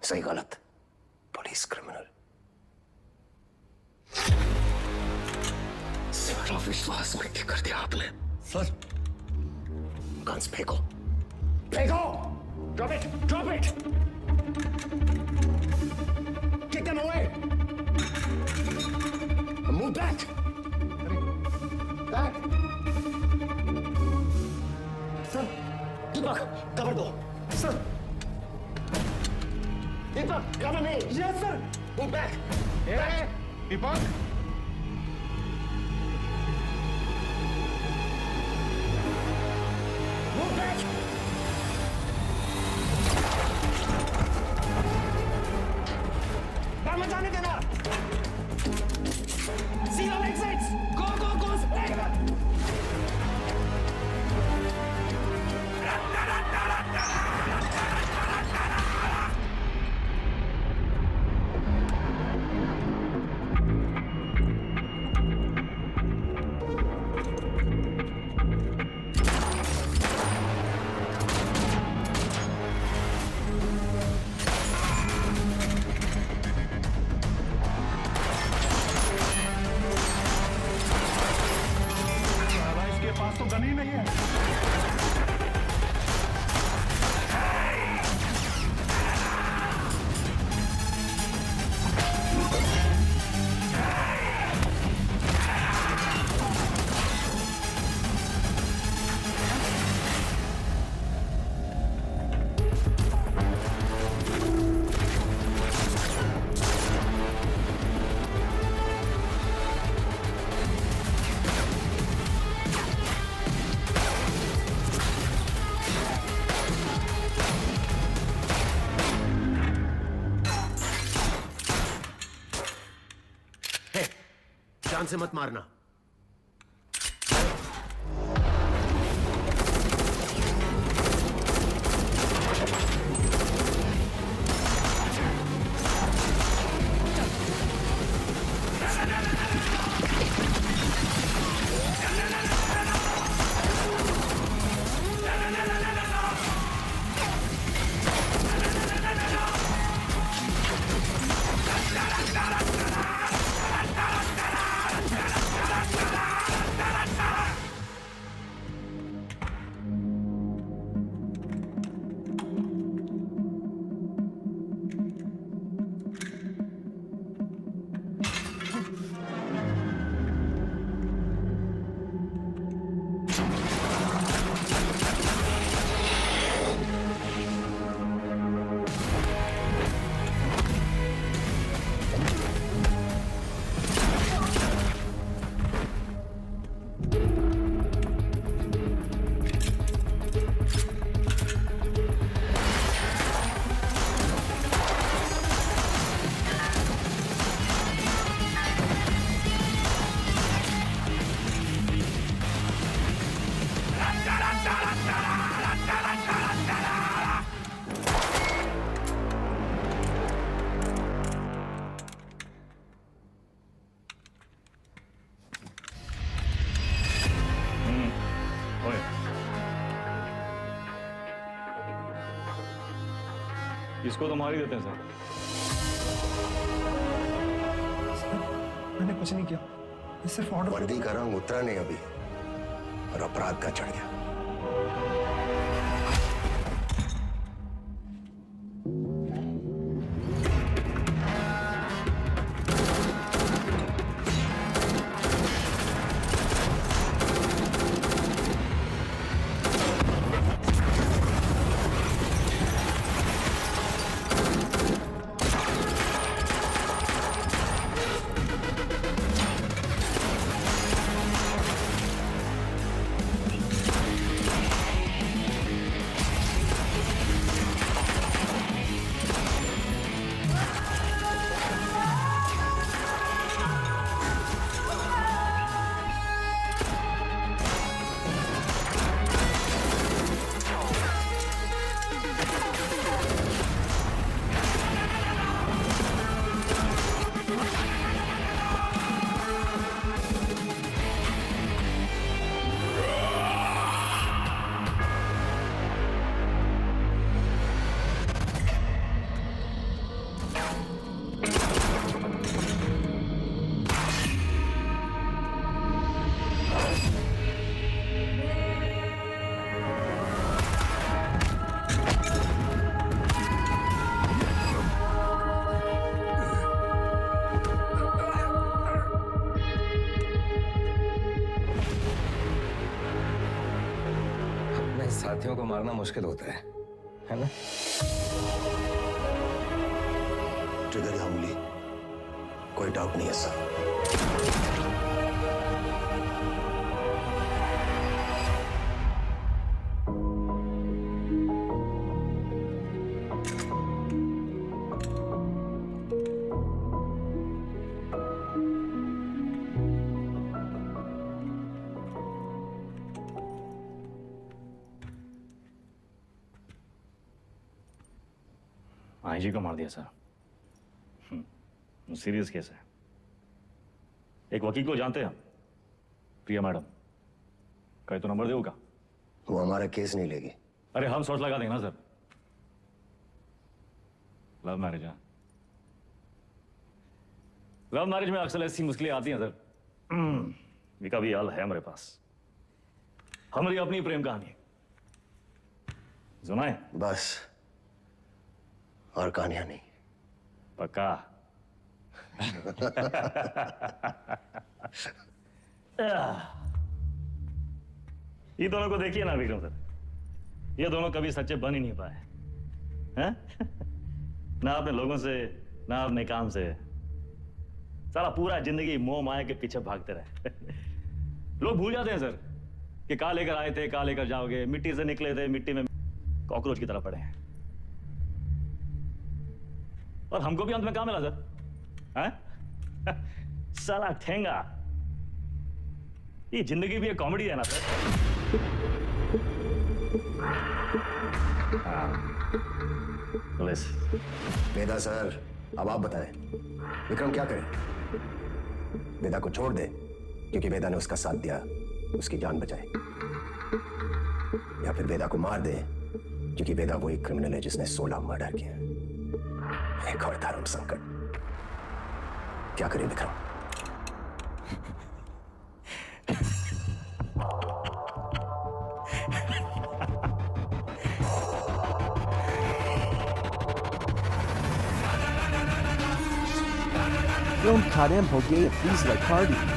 सही गलत, पुलिस क्रिमिनल। सारा विश्वास मिट्टी कर दिया आपने सर। गन्स फेंको, फेंको। Drop it, drop it. Kick them away. Move back, back. Sir, Deepak cover दो। सर, दीपक कवर नहीं। Yes sir. मूव बैक, दीपक। मत जाने देना। See all exits. Go, go, go. पास तो गन ही नहीं है। जान से मत मारना। इसको तो मार ही देते हैं सर। मैंने कुछ नहीं किया, मैं सिर्फ ऑर्डर। वर्दी का रंग उतरा नहीं अभी और अपराध का चढ़ गया। साथियों को मारना मुश्किल होता है ना? ट्रिगर या उंगली, कोई डाउट नहीं है सर। आईजी को मार दिया सर। सीरियस केस है। एक वकील को जानते हैं हम, प्रिया मैडम। कहे तो नंबर देगा। वो हमारा केस नहीं लेगी। अरे हम शॉट लगा देंगे ना सर। लव मैरिज है। लव मैरिज में अक्सर ऐसी मुश्किलें आती हैं सर। विका भी हाल है हमारे पास। हमारी अपनी प्रेम कहानी सुनाए बस, और कहानियां नहीं। पक्का। ये दोनों को देखिए ना विक्रम सर, ये दोनों कभी सच्चे बन ही नहीं पाए हैं? ना अपने लोगों से, ना अपने काम से। सारा पूरा जिंदगी मोह माया के पीछे भागते रहे। लोग भूल जाते हैं सर कि कहाँ लेकर आए थे, कहाँ लेकर जाओगे। मिट्टी से निकले थे, मिट्टी में कॉकरोच की तरह पड़े हैं। और हमको भी अंत में कहाँ मिला सर? हैं? साला ठेंगा। ये जिंदगी भी एक कॉमेडी है ना सर? पुलिस। वेदा सर, अब आप बताएं, विक्रम क्या करे? वेदा को छोड़ दे क्योंकि वेदा ने उसका साथ दिया, उसकी जान बचाई, या फिर वेदा को मार दे क्योंकि वेदा वो एक क्रिमिनल है जिसने 16 मर्डर किए। एक और धर्म संकट। क्या करें Vikram? Film Kadam Bulgaria, please like party.